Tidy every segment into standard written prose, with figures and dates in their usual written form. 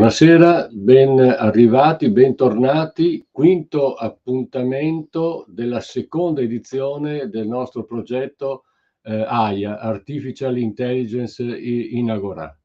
Buonasera, ben arrivati, bentornati. Quinto appuntamento della seconda edizione del nostro progetto AIA, Artificial Intelligence in Agora.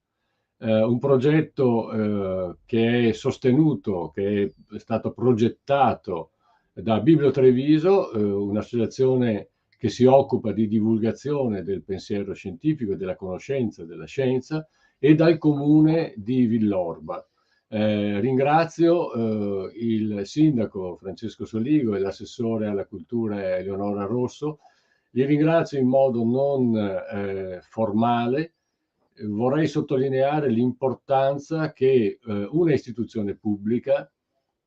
Un progetto che è sostenuto, che è stato progettato da Biblio Treviso, un'associazione che si occupa di divulgazione del pensiero scientifico, della conoscenza, della scienza, e dal comune di Villorba. Ringrazio il sindaco Francesco Soligo e l'assessore alla cultura Eleonora Rosso. Li ringrazio in modo non formale. Vorrei sottolineare l'importanza che una istituzione pubblica,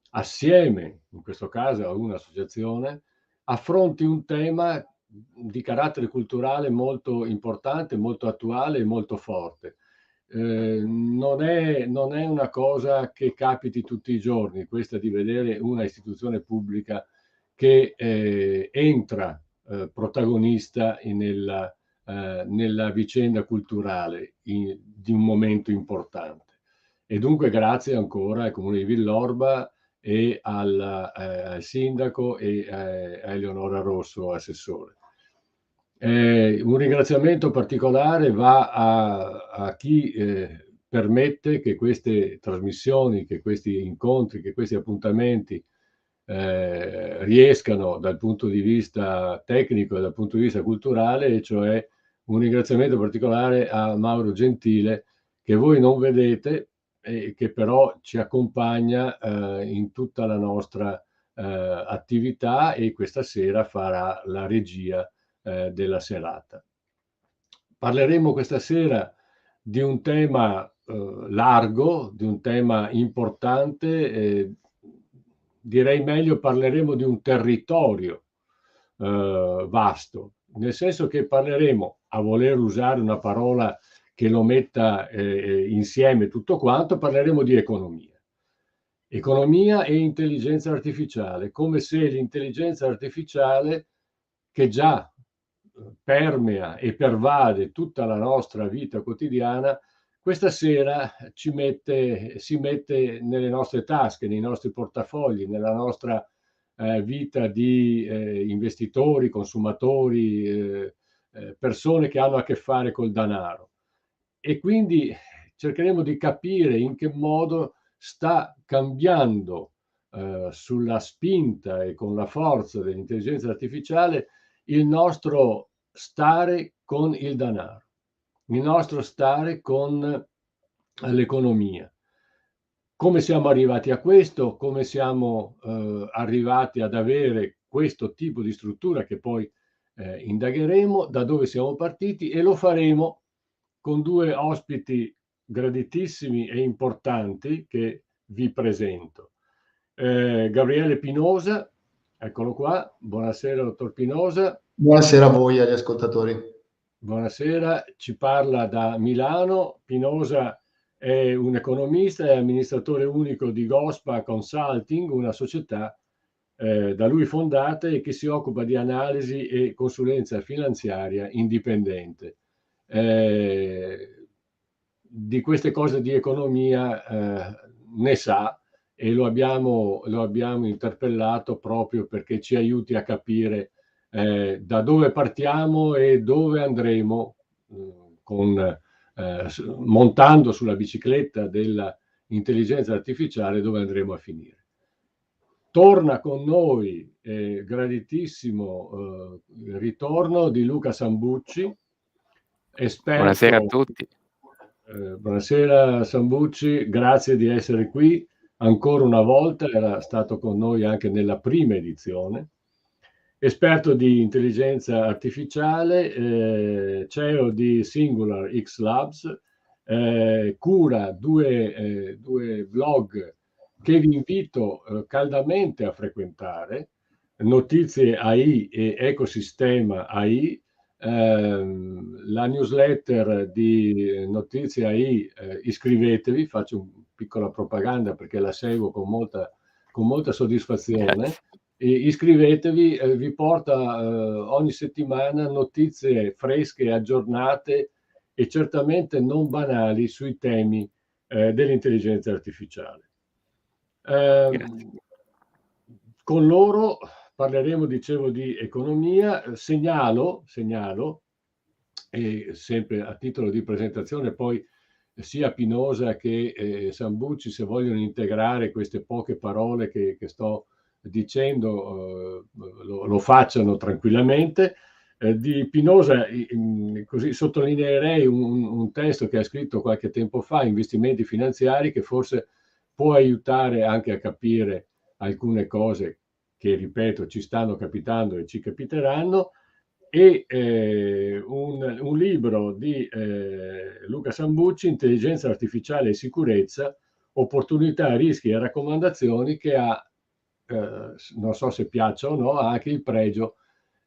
assieme, in questo caso a un'associazione, affronti un tema di carattere culturale molto importante, molto attuale e molto forte. Non è una cosa che capiti tutti i giorni, questa di vedere una istituzione pubblica che entra protagonista nella vicenda culturale di un momento importante. E dunque grazie ancora al Comune di Villorba e al sindaco e a Eleonora Rosso, assessore. Un ringraziamento particolare va a chi permette che queste trasmissioni, che questi incontri, che questi appuntamenti riescano dal punto di vista tecnico e dal punto di vista culturale, e cioè un ringraziamento particolare a Mauro Gentile, che voi non vedete e che però ci accompagna in tutta la nostra attività, e questa sera farà la regia della serata. Parleremo questa sera di un tema largo, di un tema importante, direi meglio parleremo di un territorio vasto, nel senso che parleremo, a voler usare una parola che lo metta insieme tutto quanto, parleremo di economia. Economia e intelligenza artificiale, come se l'intelligenza artificiale, che già permea e pervade tutta la nostra vita quotidiana, questa sera si mette nelle nostre tasche, nei nostri portafogli, nella nostra vita di investitori, consumatori, persone che hanno a che fare col denaro. E quindi cercheremo di capire in che modo sta cambiando sulla spinta e con la forza dell'intelligenza artificiale il nostro stare con il denaro, il nostro stare con l'economia. Come siamo arrivati a questo, come siamo arrivati ad avere questo tipo di struttura che poi indagheremo, da dove siamo partiti, e lo faremo con due ospiti graditissimi e importanti che vi presento. Gabriele Pinosa, eccolo qua. Buonasera, dottor Pinosa. Buonasera a voi, agli ascoltatori. Buonasera, ci parla da Milano. Pinosa è un economista e amministratore unico di Gospa Consulting, una società da lui fondata e che si occupa di analisi e consulenza finanziaria indipendente. Di queste cose di economia ne sa, e lo abbiamo interpellato proprio perché ci aiuti a capire da dove partiamo e dove andremo montando sulla bicicletta dell'intelligenza artificiale, dove andremo a finire. Torna con noi, graditissimo ritorno di Luca Sambucci, esperto. Buonasera a tutti. Buonasera Sambucci, grazie di essere qui ancora una volta, era stato con noi anche nella prima edizione. Esperto di intelligenza artificiale, CEO di Singular X Labs, cura due blog che vi invito caldamente a frequentare: Notizie AI e Ecosistema AI. La newsletter di Notizie AI, iscrivetevi, faccio una piccola propaganda perché la seguo con molta soddisfazione. Iscrivetevi, vi porta ogni settimana notizie fresche, aggiornate e certamente non banali sui temi dell'intelligenza artificiale. Con loro parleremo, dicevo, di economia. Segnalo, e sempre a titolo di presentazione, poi sia Pinosa che Sambucci, se vogliono integrare queste poche parole che sto dicendo, lo facciano tranquillamente. Di Pinosa così sottolineerei un testo che ha scritto qualche tempo fa, Investimenti finanziari, che forse può aiutare anche a capire alcune cose che, ripeto, ci stanno capitando e ci capiteranno, e un libro di Luca Sambucci, Intelligenza artificiale e sicurezza, opportunità, rischi e raccomandazioni, che ha, non so se piaccia o no, ha anche il pregio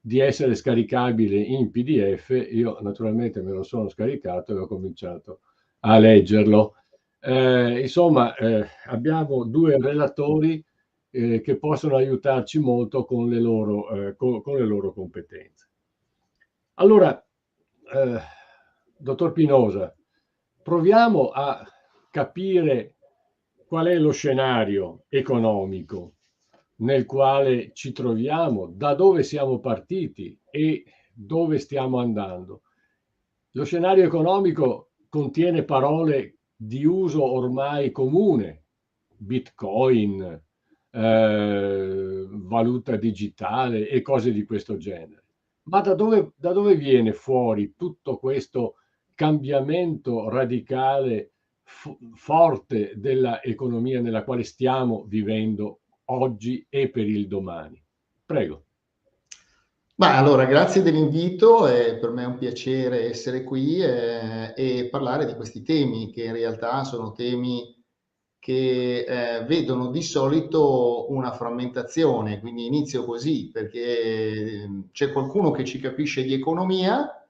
di essere scaricabile in PDF. Io naturalmente me lo sono scaricato e ho cominciato a leggerlo. Insomma, abbiamo due relatori che possono aiutarci molto con le loro competenze. Allora, dottor Pinosa, proviamo a capire qual è lo scenario economico nel quale ci troviamo, da dove siamo partiti e dove stiamo andando. Lo scenario economico contiene parole di uso ormai comune: Bitcoin, valuta digitale e cose di questo genere. Ma da dove viene fuori tutto questo cambiamento radicale, forte della economia nella quale stiamo vivendo oggi e per il domani? Prego. Beh, allora, grazie dell'invito, per me è un piacere essere qui e parlare di questi temi, che in realtà sono temi che vedono di solito una frammentazione. Quindi inizio così, perché c'è qualcuno che ci capisce di economia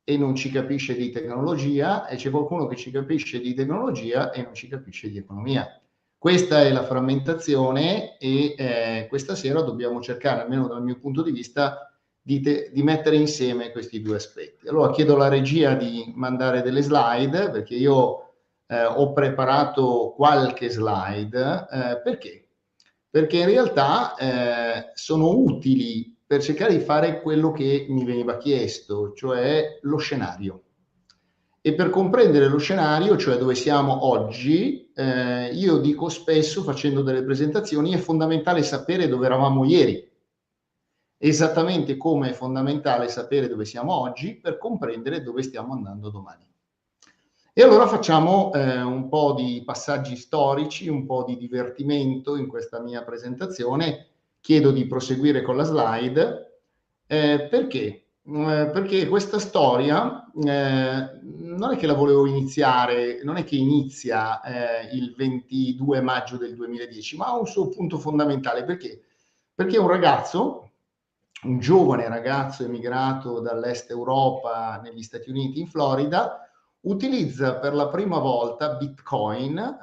e non ci capisce di tecnologia, e c'è qualcuno che ci capisce di tecnologia e non ci capisce di economia. Questa è la frammentazione e questa sera dobbiamo cercare, almeno dal mio punto di vista, di mettere insieme questi due aspetti. Allora chiedo alla regia di mandare delle slide, perché io ho preparato qualche slide. Perché? Perché in realtà sono utili per cercare di fare quello che mi veniva chiesto, cioè lo scenario. E per comprendere lo scenario, cioè dove siamo oggi, io dico spesso, facendo delle presentazioni, è fondamentale sapere dove eravamo ieri, esattamente come è fondamentale sapere dove siamo oggi per comprendere dove stiamo andando domani. E allora facciamo un po' di passaggi storici, un po' di divertimento in questa mia presentazione. Chiedo di proseguire con la slide. Perché? Perché questa storia non è che la volevo iniziare, non è che inizia il 22 maggio del 2010, ma ha un suo punto fondamentale. Perché? Perché un ragazzo, un giovane ragazzo emigrato dall'est Europa negli Stati Uniti, in Florida, utilizza per la prima volta Bitcoin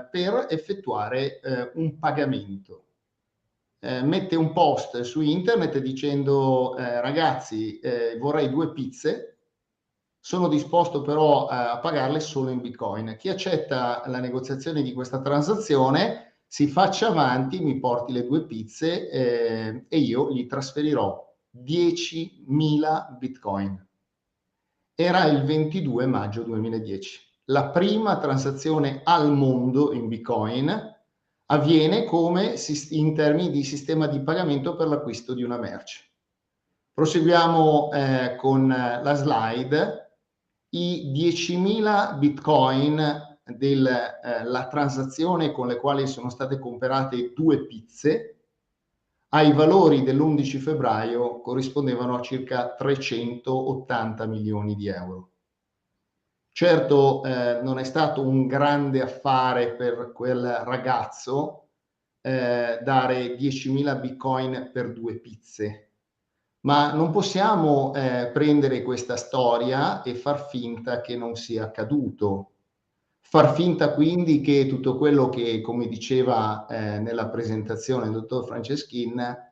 per effettuare un pagamento. Mette un post su internet dicendo ragazzi, vorrei 2 pizze, sono disposto però a pagarle solo in Bitcoin. Chi accetta la negoziazione di questa transazione si faccia avanti, mi porti le 2 pizze e io gli trasferirò 10.000 Bitcoin. Era il 22 maggio 2010. La prima transazione al mondo in Bitcoin avviene come in termini di sistema di pagamento per l'acquisto di una merce. Proseguiamo con la slide. I 10.000 Bitcoin della transazione con le quali sono state comprate 2 pizze ai valori dell'11 febbraio corrispondevano a circa 380 milioni di euro. Certo, non è stato un grande affare per quel ragazzo dare 10.000 Bitcoin per 2 pizze, ma non possiamo prendere questa storia e far finta che non sia accaduto. Far finta quindi che tutto quello che, come diceva nella presentazione il dottor Franceschin,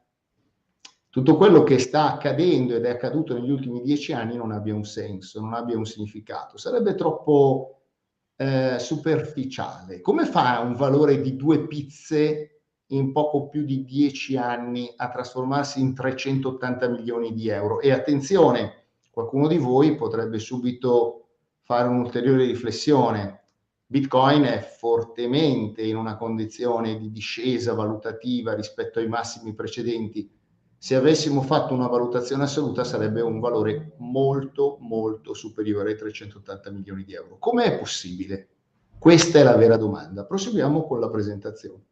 tutto quello che sta accadendo ed è accaduto negli ultimi 10 anni non abbia un senso, non abbia un significato. Sarebbe troppo superficiale. Come fa un valore di 2 pizze in poco più di 10 anni a trasformarsi in 380 milioni di euro? E attenzione, qualcuno di voi potrebbe subito fare un'ulteriore riflessione. Bitcoin è fortemente in una condizione di discesa valutativa rispetto ai massimi precedenti. Se avessimo fatto una valutazione assoluta sarebbe un valore molto molto superiore ai 380 milioni di euro. Come è possibile? Questa è la vera domanda. Proseguiamo con la presentazione.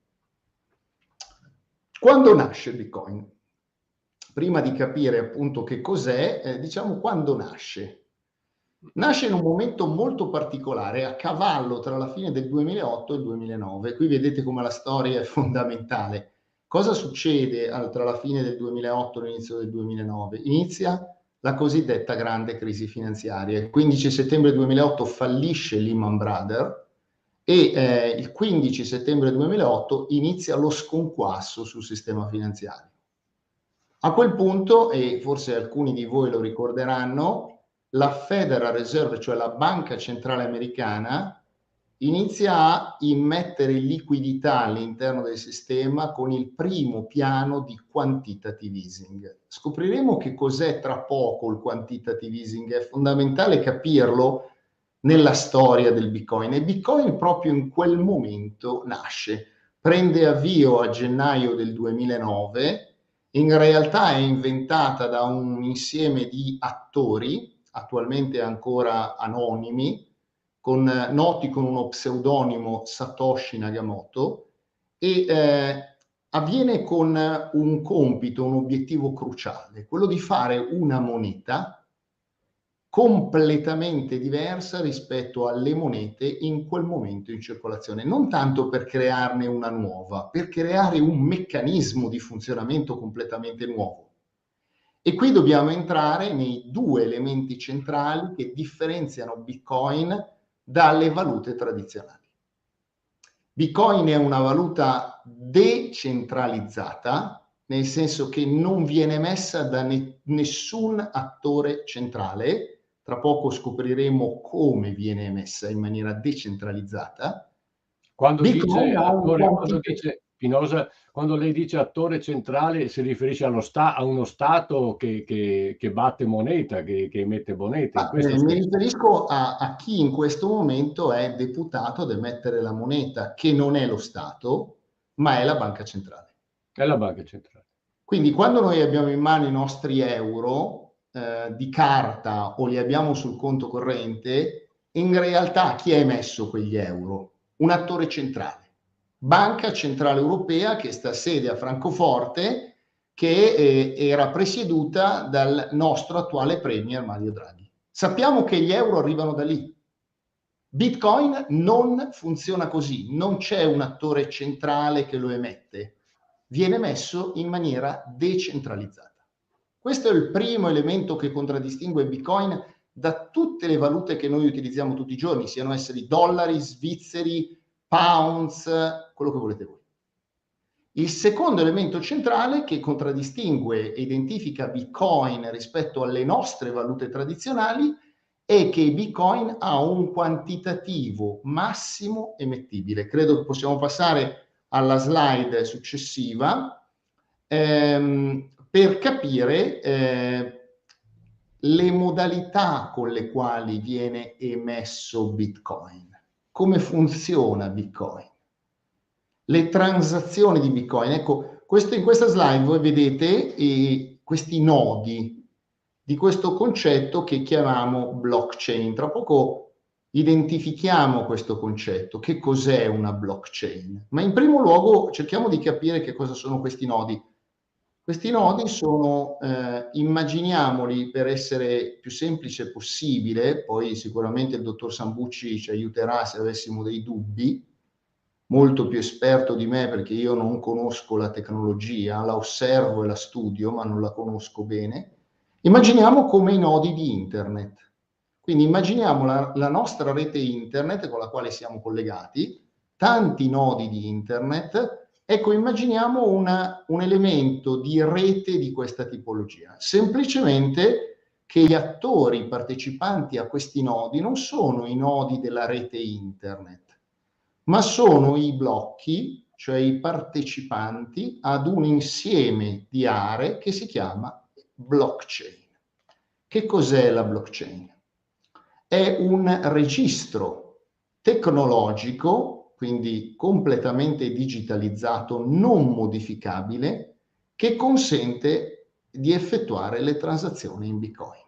Quando nasce Bitcoin? Prima di capire appunto che cos'è, diciamo quando nasce. Nasce in un momento molto particolare, a cavallo tra la fine del 2008 e il 2009. Qui vedete come la storia è fondamentale. Cosa succede tra la fine del 2008 e l'inizio del 2009? Inizia la cosiddetta grande crisi finanziaria. Il 15 settembre 2008 fallisce Lehman Brothers e il 15 settembre 2008 inizia lo sconquasso sul sistema finanziario. A quel punto, e forse alcuni di voi lo ricorderanno, la Federal Reserve, cioè la banca centrale americana, inizia a immettere liquidità all'interno del sistema con il primo piano di quantitative easing. Scopriremo che cos'è tra poco il quantitative easing, è fondamentale capirlo nella storia del Bitcoin, e Bitcoin proprio in quel momento nasce, prende avvio a gennaio del 2009, in realtà è inventata da un insieme di attori, attualmente ancora anonimi, noti con uno pseudonimo Satoshi Nakamoto, e avviene con un compito, un obiettivo cruciale, quello di fare una moneta completamente diversa rispetto alle monete in quel momento in circolazione, non tanto per crearne una nuova, per creare un meccanismo di funzionamento completamente nuovo. E qui dobbiamo entrare nei due elementi centrali che differenziano Bitcoin dalle valute tradizionali. Bitcoin è una valuta decentralizzata, nel senso che non viene emessa da nessun attore centrale. Tra poco scopriremo come viene emessa in maniera decentralizzata. Quando dice attore, Spinosa, quando lei dice attore centrale, si riferisce a uno Stato che batte moneta, che emette monete. In questo mi riferisco a chi in questo momento è deputato ad emettere la moneta, che non è lo Stato, ma è la banca centrale. È la banca centrale. Quindi quando noi abbiamo in mano i nostri euro di carta o li abbiamo sul conto corrente, in realtà chi ha emesso quegli euro? Un attore centrale. Banca Centrale Europea, che sta sede a Francoforte, che era presieduta dal nostro attuale premier Mario Draghi. Sappiamo che gli euro arrivano da lì. Bitcoin non funziona così, non c'è un attore centrale che lo emette, viene emesso in maniera decentralizzata. Questo è il primo elemento che contraddistingue Bitcoin da tutte le valute che noi utilizziamo tutti i giorni, siano esseri dollari, svizzeri, pounds, quello che volete voi. Il secondo elemento centrale che contraddistingue e identifica Bitcoin rispetto alle nostre valute tradizionali è che Bitcoin ha un quantitativo massimo emettibile. Credo che possiamo passare alla slide successiva per capire le modalità con le quali viene emesso Bitcoin. Come funziona Bitcoin? Le transazioni di Bitcoin. Ecco, in questa slide voi vedete questi nodi di questo concetto che chiamiamo blockchain. Tra poco identifichiamo questo concetto. Che cos'è una blockchain? Ma in primo luogo cerchiamo di capire che cosa sono questi nodi. Questi nodi sono, immaginiamoli per essere più semplice possibile, poi sicuramente il dottor Sambucci ci aiuterà se avessimo dei dubbi, molto più esperto di me perché io non conosco la tecnologia, la osservo e la studio, ma non la conosco bene. Immaginiamo come i nodi di internet. Quindi immaginiamo la nostra rete internet con la quale siamo collegati, tanti nodi di internet. Ecco, immaginiamo un elemento di rete di questa tipologia. Semplicemente che gli attori partecipanti a questi nodi non sono i nodi della rete internet, ma sono i blocchi, cioè i partecipanti ad un insieme di aree che si chiama blockchain. Che cos'è la blockchain? È un registro tecnologico, quindi completamente digitalizzato, non modificabile, che consente di effettuare le transazioni in Bitcoin.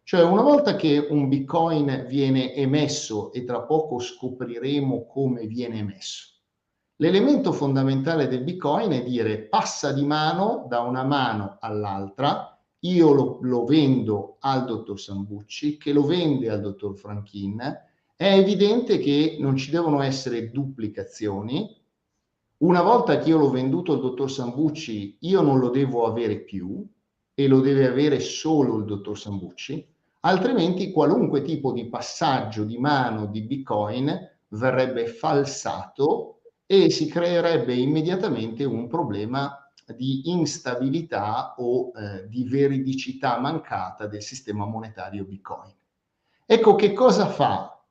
Cioè, una volta che un Bitcoin viene emesso, e tra poco scopriremo come viene emesso, l'elemento fondamentale del Bitcoin è dire passa di mano da una mano all'altra. Io lo vendo al dottor Sambucci, che lo vende al dottor Franchin. È evidente che non ci devono essere duplicazioni. Una volta che io l'ho venduto al dottor Sambucci, io non lo devo avere più e lo deve avere solo il dottor Sambucci, altrimenti qualunque tipo di passaggio di mano di Bitcoin verrebbe falsato e si creerebbe immediatamente un problema di instabilità o di veridicità mancata del sistema monetario Bitcoin. Ecco che cosa fa,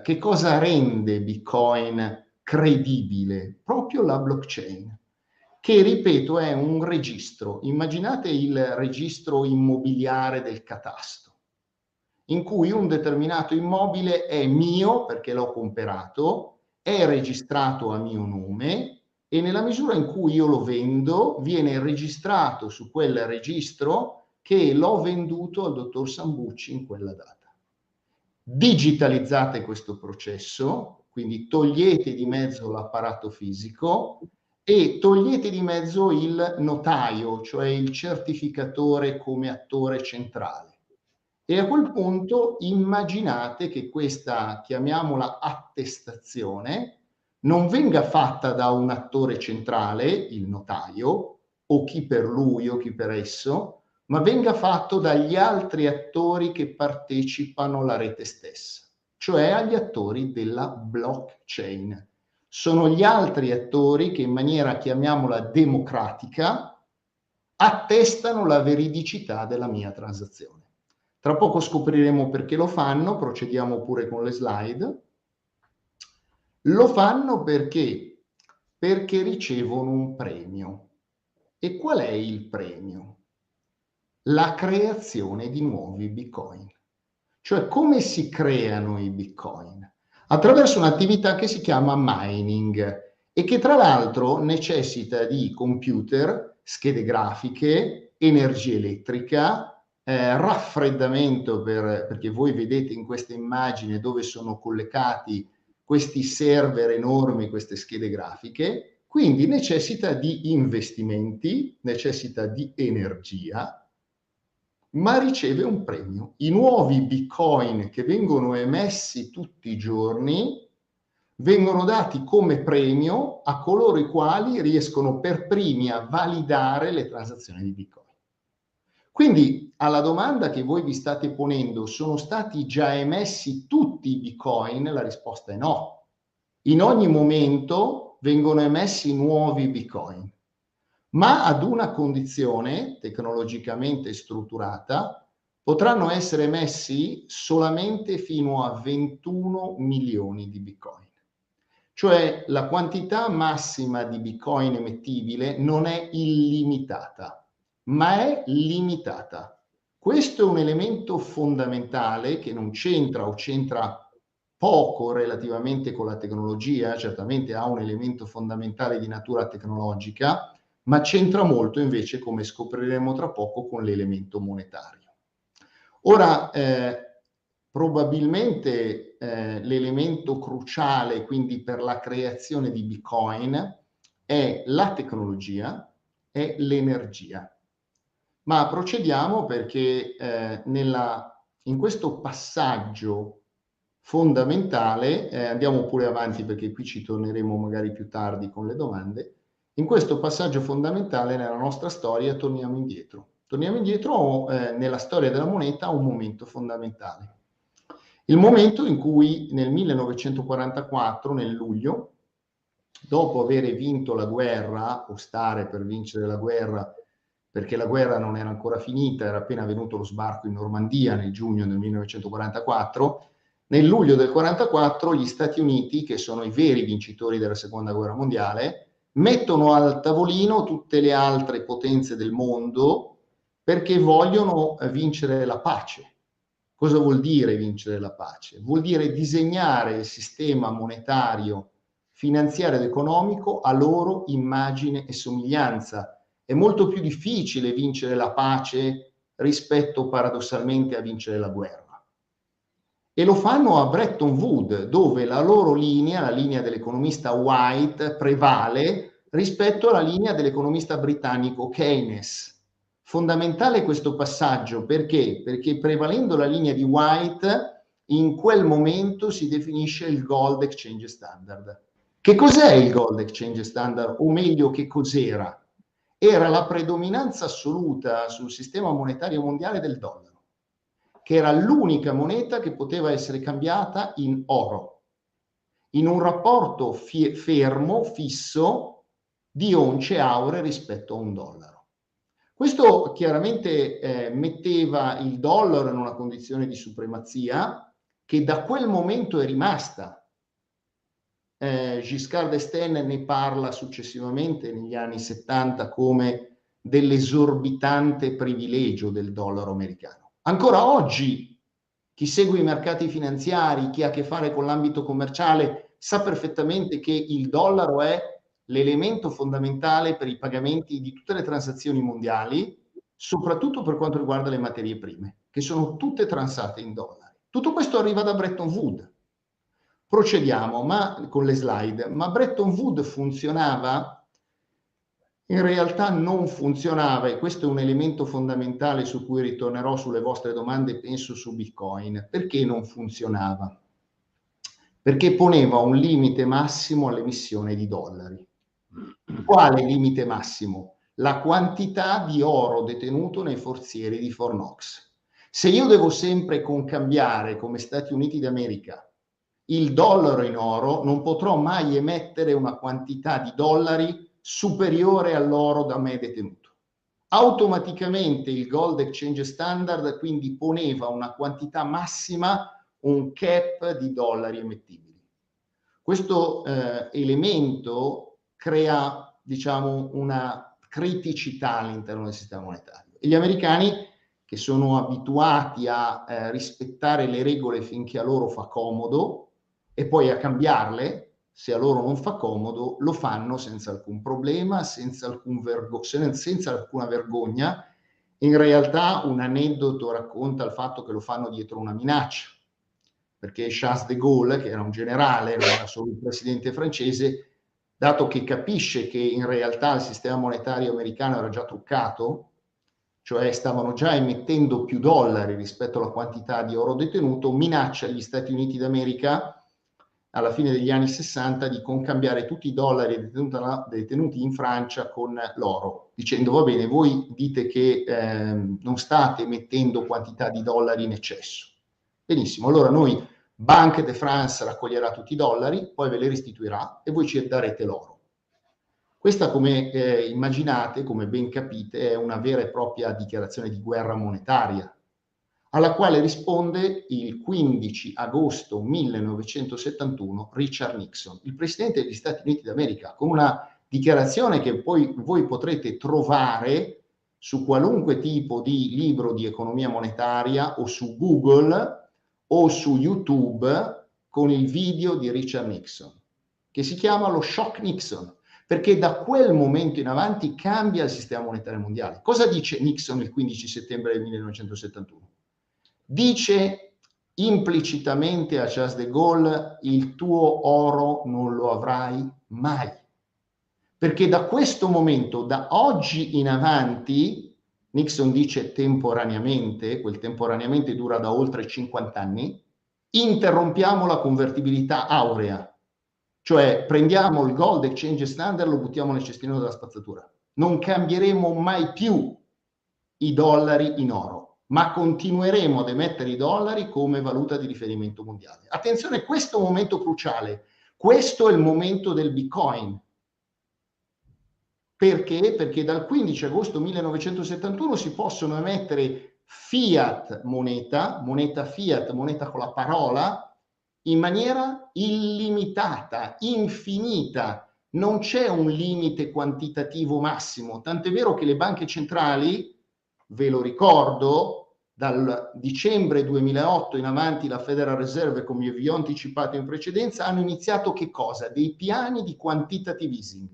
che cosa rende Bitcoin credibile? Proprio la blockchain, che ripeto è un registro. Immaginate il registro immobiliare del catasto, in cui un determinato immobile è mio perché l'ho comprato, è registrato a mio nome e nella misura in cui io lo vendo viene registrato su quel registro che l'ho venduto al dottor Sambucci in quella data. Digitalizzate questo processo, quindi togliete di mezzo l'apparato fisico e togliete di mezzo il notaio, cioè il certificatore come attore centrale. E a quel punto immaginate che questa, chiamiamola attestazione, non venga fatta da un attore centrale, il notaio, o chi per lui o chi per esso, ma venga fatto dagli altri attori che partecipano alla rete stessa, cioè agli attori della blockchain. Sono gli altri attori che in maniera, chiamiamola, democratica, attestano la veridicità della mia transazione. Tra poco scopriremo perché lo fanno, procediamo pure con le slide. Lo fanno perché ricevono un premio. E qual è il premio? La creazione di nuovi Bitcoin. Cioè, come si creano i Bitcoin? Attraverso un'attività che si chiama mining e che tra l'altro necessita di computer, schede grafiche, energia elettrica, raffreddamento perché voi vedete in questa immagine dove sono collegati questi server enormi, queste schede grafiche, quindi necessita di investimenti, necessita di energia, ma riceve un premio. I nuovi Bitcoin che vengono emessi tutti i giorni vengono dati come premio a coloro i quali riescono per primi a validare le transazioni di Bitcoin. Quindi alla domanda che voi vi state ponendo, sono stati già emessi tutti i Bitcoin? La risposta è no. In ogni momento vengono emessi nuovi Bitcoin, ma ad una condizione tecnologicamente strutturata: potranno essere emessi solamente fino a 21 milioni di Bitcoin. Cioè la quantità massima di Bitcoin emettibile non è illimitata, ma è limitata. Questo è un elemento fondamentale che non c'entra o c'entra poco relativamente con la tecnologia, certamente ha un elemento fondamentale di natura tecnologica, ma c'entra molto invece, come scopriremo tra poco, con l'elemento monetario. Ora, probabilmente l'elemento cruciale quindi per la creazione di Bitcoin è la tecnologia, è l'energia. Ma procediamo perché in questo passaggio fondamentale, andiamo pure avanti perché qui ci torneremo magari più tardi con le domande. In questo passaggio fondamentale nella nostra storia torniamo indietro. Torniamo indietro nella storia della moneta a un momento fondamentale. Il momento in cui nel 1944, nel luglio, dopo aver vinto la guerra, o stare per vincere la guerra perché la guerra non era ancora finita, era appena venuto lo sbarco in Normandia nel giugno del 1944. Nel luglio del 1944 gli Stati Uniti, che sono i veri vincitori della Seconda Guerra Mondiale, mettono al tavolino tutte le altre potenze del mondo perché vogliono vincere la pace. Cosa vuol dire vincere la pace? Vuol dire disegnare il sistema monetario, finanziario ed economico a loro immagine e somiglianza. È molto più difficile vincere la pace rispetto paradossalmente a vincere la guerra. E lo fanno a Bretton Woods, dove la loro linea, la linea dell'economista White, prevale rispetto alla linea dell'economista britannico Keynes. Fondamentale questo passaggio, perché? Perché prevalendo la linea di White, in quel momento si definisce il Gold Exchange Standard. Che cos'è il Gold Exchange Standard? O meglio, che cos'era? Era la predominanza assoluta sul sistema monetario mondiale del dollaro, che era l'unica moneta che poteva essere cambiata in oro, in un rapporto fermo, fisso, di once auree rispetto a un dollaro. Questo chiaramente metteva il dollaro in una condizione di supremazia che da quel momento è rimasta. Giscard d'Estaing ne parla successivamente negli anni 70 come dell'esorbitante privilegio del dollaro americano. Ancora oggi chi segue i mercati finanziari, chi ha a che fare con l'ambito commerciale, sa perfettamente che il dollaro è l'elemento fondamentale per i pagamenti di tutte le transazioni mondiali, soprattutto per quanto riguarda le materie prime, che sono tutte transate in dollari. Tutto questo arriva da Bretton Woods. Procediamo con le slide, ma Bretton Woods funzionava? In realtà non funzionava, e questo è un elemento fondamentale su cui ritornerò sulle vostre domande, penso su Bitcoin. Perché non funzionava? Perché poneva un limite massimo all'emissione di dollari. Quale limite massimo? La quantità di oro detenuto nei forzieri di Fort Knox. Se io devo sempre concambiare, come Stati Uniti d'America, il dollaro in oro, non potrò mai emettere una quantità di dollari superiore all'oro da me detenuto. Automaticamente il Gold Exchange Standard quindi poneva una quantità massima, un cap di dollari emettibili. Questo elemento crea, diciamo, una criticità all'interno del sistema monetario. E gli americani, che sono abituati a rispettare le regole finché a loro fa comodo e poi a cambiarle se a loro non fa comodo, lo fanno senza alcun problema, senza alcuna vergogna. In realtà un aneddoto racconta il fatto che lo fanno dietro una minaccia, perché Charles de Gaulle, che era un generale, non era solo il presidente francese, dato che capisce che in realtà il sistema monetario americano era già truccato, cioè stavano già emettendo più dollari rispetto alla quantità di oro detenuto, minaccia gli Stati Uniti d'America alla fine degli anni 60 di concambiare tutti i dollari detenuti in Francia con l'oro, dicendo va bene, voi dite che non state emettendo quantità di dollari in eccesso. Benissimo, allora noi, Banque de France raccoglierà tutti i dollari, poi ve li restituirà e voi ci darete l'oro. Questa, come immaginate, come ben capite, è una vera e propria dichiarazione di guerra monetaria, alla quale risponde il 15 agosto 1971 Richard Nixon, il presidente degli Stati Uniti d'America, con una dichiarazione che poi voi potrete trovare su qualunque tipo di libro di economia monetaria o su Google o su YouTube con il video di Richard Nixon, che si chiama lo Shock Nixon, perché da quel momento in avanti cambia il sistema monetario mondiale. Cosa dice Nixon il 15 settembre del 1971? Dice implicitamente a Charles de Gaulle: il tuo oro non lo avrai mai. Perché da questo momento, da oggi in avanti, Nixon dice temporaneamente, quel temporaneamente dura da oltre 50 anni, interrompiamo la convertibilità aurea. Cioè prendiamo il Gold Exchange Standard e lo buttiamo nel cestino della spazzatura. Non cambieremo mai più i dollari in oro, ma continueremo ad emettere i dollari come valuta di riferimento mondiale. Attenzione, questo è un momento cruciale. Questo è il momento del Bitcoin. Perché? Perché dal 15 agosto 1971 si possono emettere fiat moneta, moneta fiat, moneta con la parola, in maniera illimitata, infinita. Non c'è un limite quantitativo massimo, tant'è vero che le banche centrali, ve lo ricordo, dal dicembre 2008 in avanti la Federal Reserve, come vi ho anticipato in precedenza, hanno iniziato che cosa? Dei piani di quantitative easing.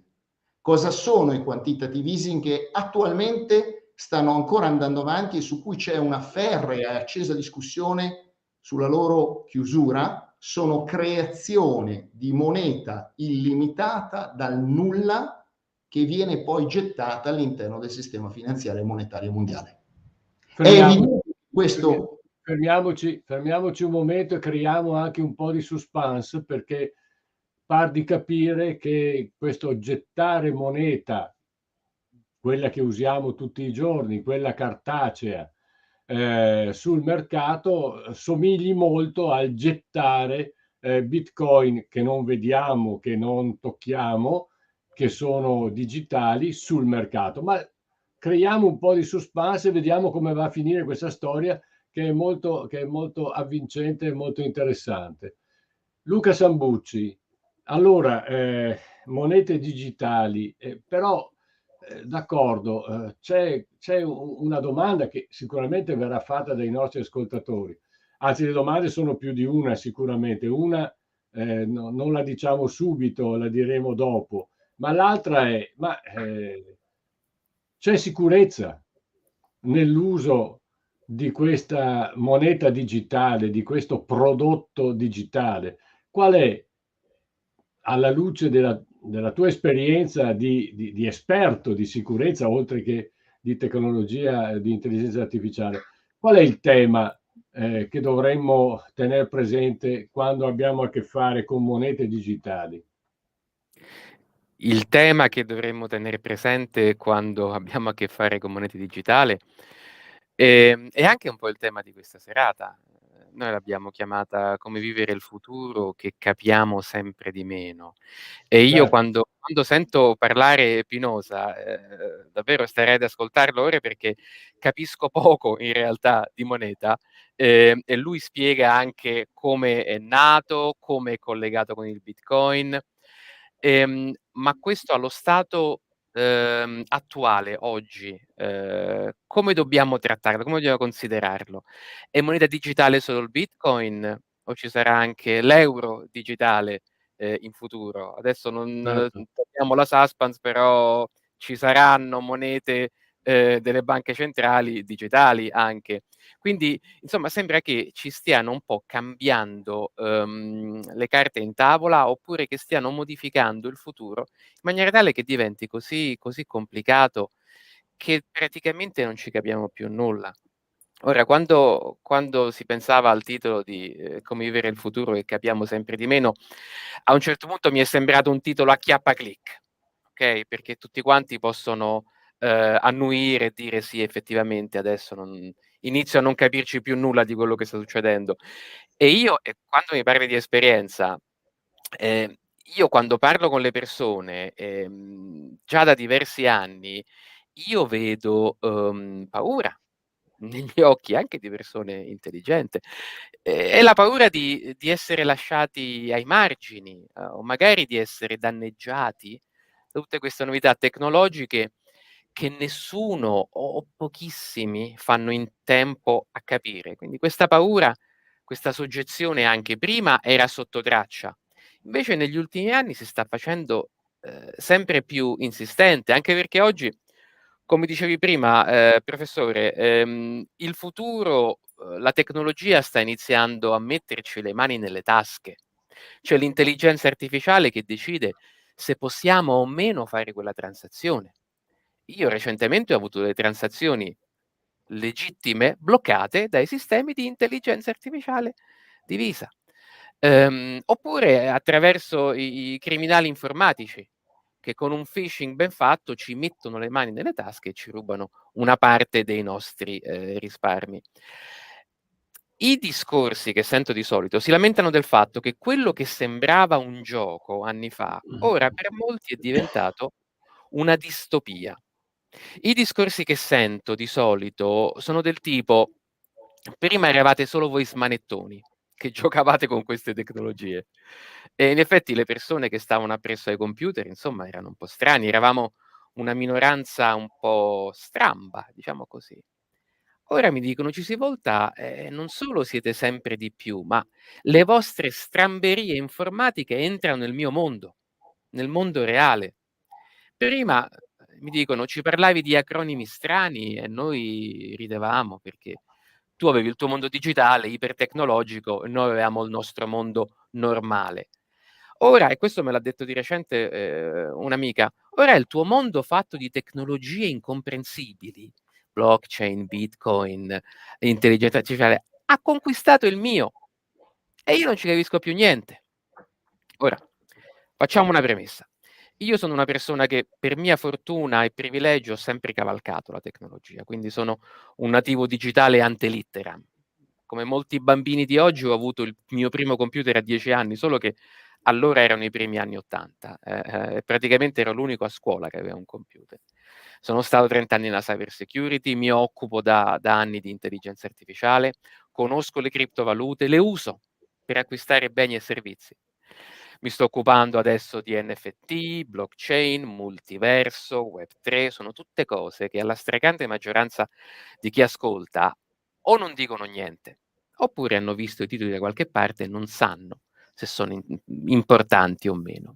Cosa sono i quantitative easing che attualmente stanno ancora andando avanti e su cui c'è una ferrea e accesa discussione sulla loro chiusura? Sono creazione di moneta illimitata dal nulla che viene poi gettata all'interno del sistema finanziario e monetario mondiale. È evidente questo. Fermiamoci un momento e creiamo anche un po' di suspense, perché par di capire che questo gettare moneta, quella che usiamo tutti i giorni, quella cartacea, sul mercato, somigli molto al gettare Bitcoin che non vediamo, che non tocchiamo, che sono digitali, sul mercato. Ma creiamo un po' di suspense e vediamo come va a finire questa storia, che è molto avvincente e molto interessante. Luca Sambucci, allora, monete digitali, però d'accordo, c'è una domanda che sicuramente verrà fatta dai nostri ascoltatori. Anzi, le domande sono più di una sicuramente. Una non la diciamo subito, la diremo dopo, ma l'altra è: ma c'è sicurezza nell'uso di questa moneta digitale, di questo prodotto digitale? Qual è, alla luce della tua esperienza di esperto di sicurezza, oltre che di tecnologia, di intelligenza artificiale, qual è il tema che dovremmo tener presente quando abbiamo a che fare con monete digitali? Il tema che dovremmo tenere presente quando abbiamo a che fare con monete digitale, è anche un po' il tema di questa serata. Noi l'abbiamo chiamata "Come vivere il futuro che capiamo sempre di meno". E io Certo. quando sento parlare Pinoza, davvero starei ad ascoltarlo ore perché capisco poco in realtà di moneta, e lui spiega anche come è nato, come è collegato con il Bitcoin. Ma questo allo stato, attuale, oggi, come dobbiamo trattarlo? Come dobbiamo considerarlo? È moneta digitale solo il Bitcoin o ci sarà anche l'euro digitale, in futuro? Adesso non Certo. togliamo la suspense, però ci saranno monete, delle banche centrali digitali anche. Quindi, insomma, sembra che ci stiano un po' cambiando, le carte in tavola, oppure che stiano modificando il futuro in maniera tale che diventi così complicato che praticamente non ci capiamo più nulla. Ora, quando si pensava al titolo di, "Come vivere il futuro che capiamo sempre di meno", a un certo punto mi è sembrato un titolo acchiappaclick, okay, perché tutti quanti possono, annuire e dire: "Sì, effettivamente adesso non inizio a non capirci più nulla di quello che sta succedendo". E quando mi parli di esperienza, ehm, io quando parlo con le persone, già da diversi anni, io vedo, paura negli occhi anche di persone intelligente. È la paura di essere lasciati ai margini, o magari di essere danneggiati da tutte queste novità tecnologiche che nessuno o pochissimi fanno in tempo a capire. Quindi questa paura, questa soggezione anche prima era sotto traccia. Invece negli ultimi anni si sta facendo, sempre più insistente, anche perché oggi, come dicevi prima, professore, il futuro, la tecnologia sta iniziando a metterci le mani nelle tasche. C'è l'intelligenza artificiale che decide se possiamo o meno fare quella transazione. Io recentemente ho avuto delle transazioni legittime bloccate dai sistemi di intelligenza artificiale di Visa. Oppure attraverso i criminali informatici che con un phishing ben fatto ci mettono le mani nelle tasche e ci rubano una parte dei nostri, risparmi. I discorsi che sento di solito si lamentano del fatto che quello che sembrava un gioco anni fa, ora per molti è diventato una distopia. I discorsi che sento di solito sono del tipo: prima eravate solo voi smanettoni che giocavate con queste tecnologie. E in effetti le persone che stavano appresso ai computer, insomma, erano un po' strani, eravamo una minoranza un po' stramba, diciamo così. Ora mi dicono: ci si volta, non solo siete sempre di più, ma le vostre stramberie informatiche entrano nel mio mondo, nel mondo reale. Prima, mi dicono: ci parlavi di acronimi strani e noi ridevamo perché tu avevi il tuo mondo digitale, ipertecnologico, e noi avevamo il nostro mondo normale. Ora, e questo me l'ha detto di recente, un'amica, ora il tuo mondo fatto di tecnologie incomprensibili, blockchain, bitcoin, intelligenza artificiale, ha conquistato il mio e io non ci capisco più niente. Ora, facciamo una premessa. Io sono una persona che per mia fortuna e privilegio ho sempre cavalcato la tecnologia, quindi sono un nativo digitale ante litteram. Come molti bambini di oggi ho avuto il mio primo computer a 10 anni, solo che allora erano i primi anni '80, e praticamente ero l'unico a scuola che aveva un computer. Sono stato 30 anni nella cyber security, mi occupo da anni di intelligenza artificiale, conosco le criptovalute, le uso per acquistare beni e servizi. Mi sto occupando adesso di NFT, blockchain, multiverso, Web3, sono tutte cose che alla stragrande maggioranza di chi ascolta o non dicono niente, oppure hanno visto i titoli da qualche parte e non sanno se sono importanti o meno.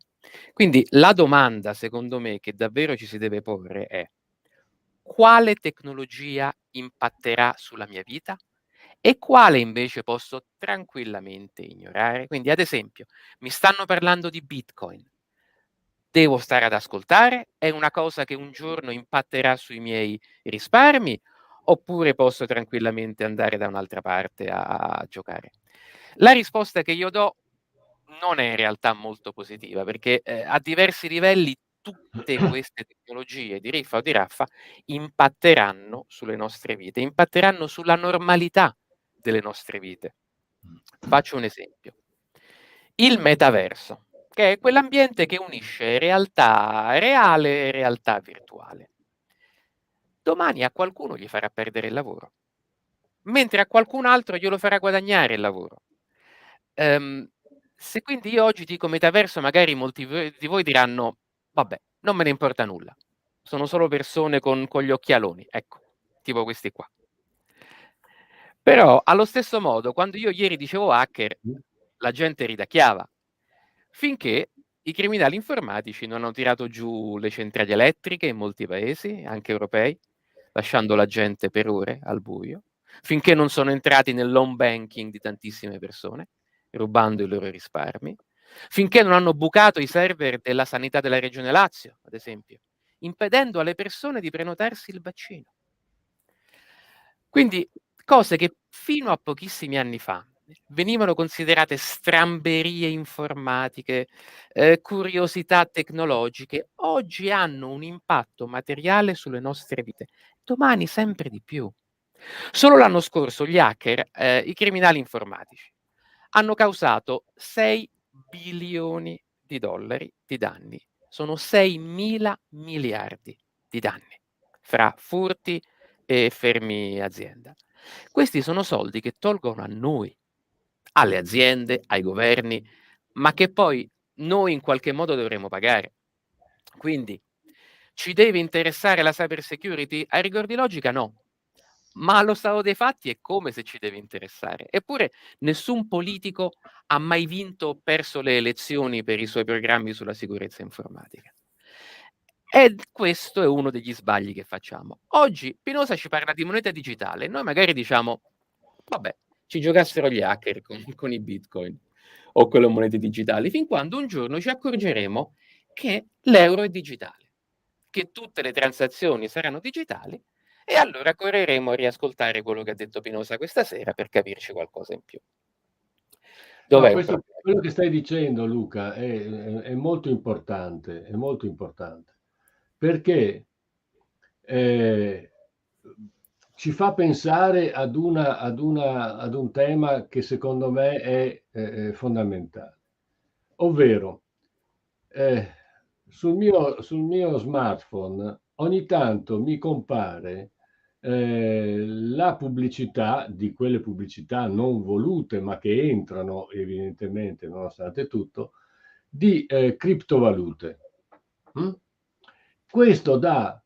Quindi la domanda, secondo me, che davvero ci si deve porre è: quale tecnologia impatterà sulla mia vita e quale invece posso tranquillamente ignorare? Quindi, ad esempio, mi stanno parlando di Bitcoin. Devo stare ad ascoltare? È una cosa che un giorno impatterà sui miei risparmi? Oppure posso tranquillamente andare da un'altra parte a giocare? La risposta che io do non è in realtà molto positiva, perché, a diversi livelli tutte queste tecnologie di riffa o di raffa impatteranno sulle nostre vite, impatteranno sulla normalità delle nostre vite. Faccio un esempio. Il metaverso, che è quell'ambiente che unisce realtà reale e realtà virtuale. Domani a qualcuno gli farà perdere il lavoro, mentre a qualcun altro glielo farà guadagnare il lavoro. Se quindi io oggi dico metaverso, magari molti di voi diranno: "Vabbè, non me ne importa nulla. Sono solo persone con gli occhialoni", ecco, tipo questi qua. Però allo stesso modo, quando io ieri dicevo hacker, la gente ridacchiava, finché i criminali informatici non hanno tirato giù le centrali elettriche in molti paesi, anche europei, lasciando la gente per ore al buio, finché non sono entrati nell'home banking di tantissime persone, rubando i loro risparmi, finché non hanno bucato i server della sanità della regione Lazio, ad esempio, impedendo alle persone di prenotarsi il vaccino. Quindi cose che fino a pochissimi anni fa venivano considerate stramberie informatiche, curiosità tecnologiche, oggi hanno un impatto materiale sulle nostre vite, domani sempre di più. Solo l'anno scorso gli hacker, i criminali informatici, hanno causato 6 bilioni di dollari di danni. Sono 6.000 miliardi di danni fra furti e fermi azienda. Questi sono soldi che tolgono a noi, alle aziende, ai governi, ma che poi noi in qualche modo dovremo pagare. Quindi ci deve interessare la cyber security? A rigor di logica no, ma allo stato dei fatti è come se ci deve interessare. Eppure nessun politico ha mai vinto o perso le elezioni per i suoi programmi sulla sicurezza informatica. E questo è uno degli sbagli che facciamo. Oggi Pinoza ci parla di moneta digitale, noi magari diciamo: vabbè, ci giocassero gli hacker con i bitcoin o con le monete digitali, fin quando un giorno ci accorgeremo che l'euro è digitale, che tutte le transazioni saranno digitali e allora correremo a riascoltare quello che ha detto Pinoza questa sera per capirci qualcosa in più. No, Dov'è un questo, problema? quello che stai dicendo, Luca, è molto importante, perché eh, ci fa pensare ad un tema che secondo me è fondamentale, ovvero sul mio smartphone ogni tanto mi compare la pubblicità di quelle pubblicità non volute, ma che entrano evidentemente, nonostante tutto, di criptovalute. Mm? Questo dà,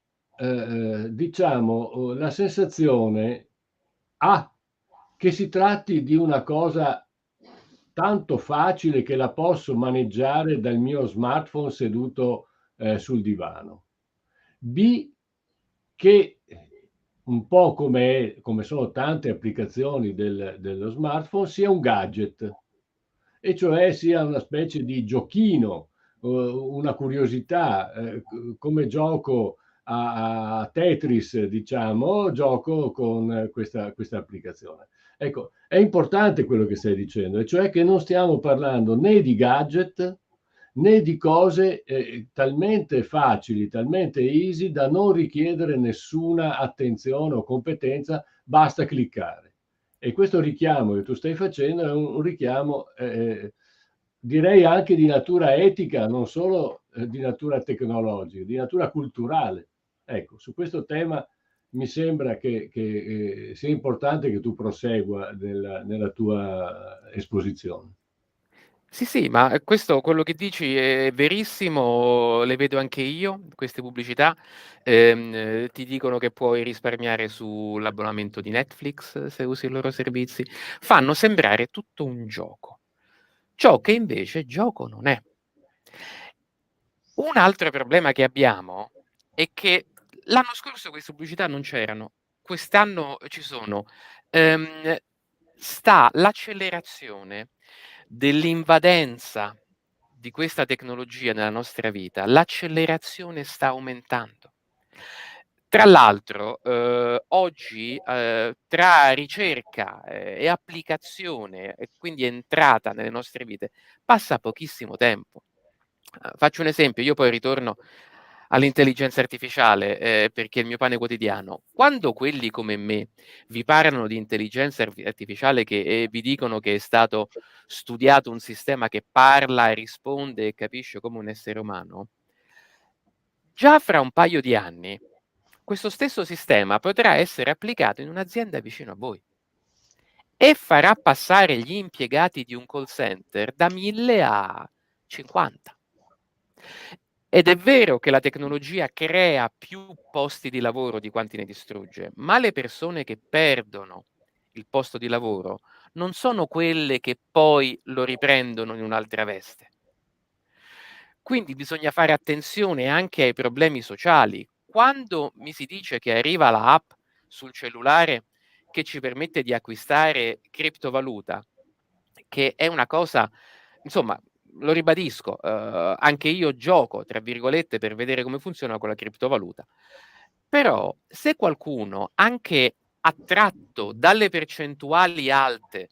diciamo, la sensazione che si tratti di una cosa tanto facile che la posso maneggiare dal mio smartphone seduto sul divano. B, che un po' come sono tante applicazioni dello smartphone, sia un gadget, e cioè sia una specie di giochino, una curiosità, come gioco a Tetris, diciamo, gioco con questa applicazione. Ecco, è importante quello che stai dicendo, e cioè che non stiamo parlando né di gadget né di cose talmente facili, talmente easy da non richiedere nessuna attenzione o competenza, basta cliccare. E questo richiamo che tu stai facendo è un richiamo, direi anche di natura etica, non solo di natura tecnologica, di natura culturale. Ecco, su questo tema mi sembra che sia importante che tu prosegua nella tua esposizione. Sì, sì, ma questo quello che dici è verissimo, le vedo anche io, queste pubblicità. Ti dicono che puoi risparmiare sull'abbonamento di Netflix se usi i loro servizi. Fanno sembrare tutto un gioco. Ciò che invece gioco non è. Un altro problema che abbiamo è che l'anno scorso queste pubblicità non c'erano, quest'anno ci sono. Sta l'accelerazione dell'invadenza di questa tecnologia nella nostra vita, l'accelerazione sta aumentando. Tra l'altro, oggi, tra ricerca, e applicazione e quindi entrata nelle nostre vite, passa pochissimo tempo. Faccio un esempio, io poi ritorno all'intelligenza artificiale, perché è il mio pane quotidiano. Quando quelli come me vi parlano di intelligenza artificiale e vi dicono che è stato studiato un sistema che parla, risponde e capisce come un essere umano, già fra un paio di anni questo stesso sistema potrà essere applicato in un'azienda vicino a voi e farà passare gli impiegati di un call center da 1000 a 50. Ed è vero che la tecnologia crea più posti di lavoro di quanti ne distrugge, ma le persone che perdono il posto di lavoro non sono quelle che poi lo riprendono in un'altra veste. Quindi bisogna fare attenzione anche ai problemi sociali. Quando mi si dice che arriva la app sul cellulare che ci permette di acquistare criptovaluta, che è una cosa, insomma, lo ribadisco, anche io "gioco" tra virgolette per vedere come funziona con la criptovaluta. Però se qualcuno, anche attratto dalle percentuali alte,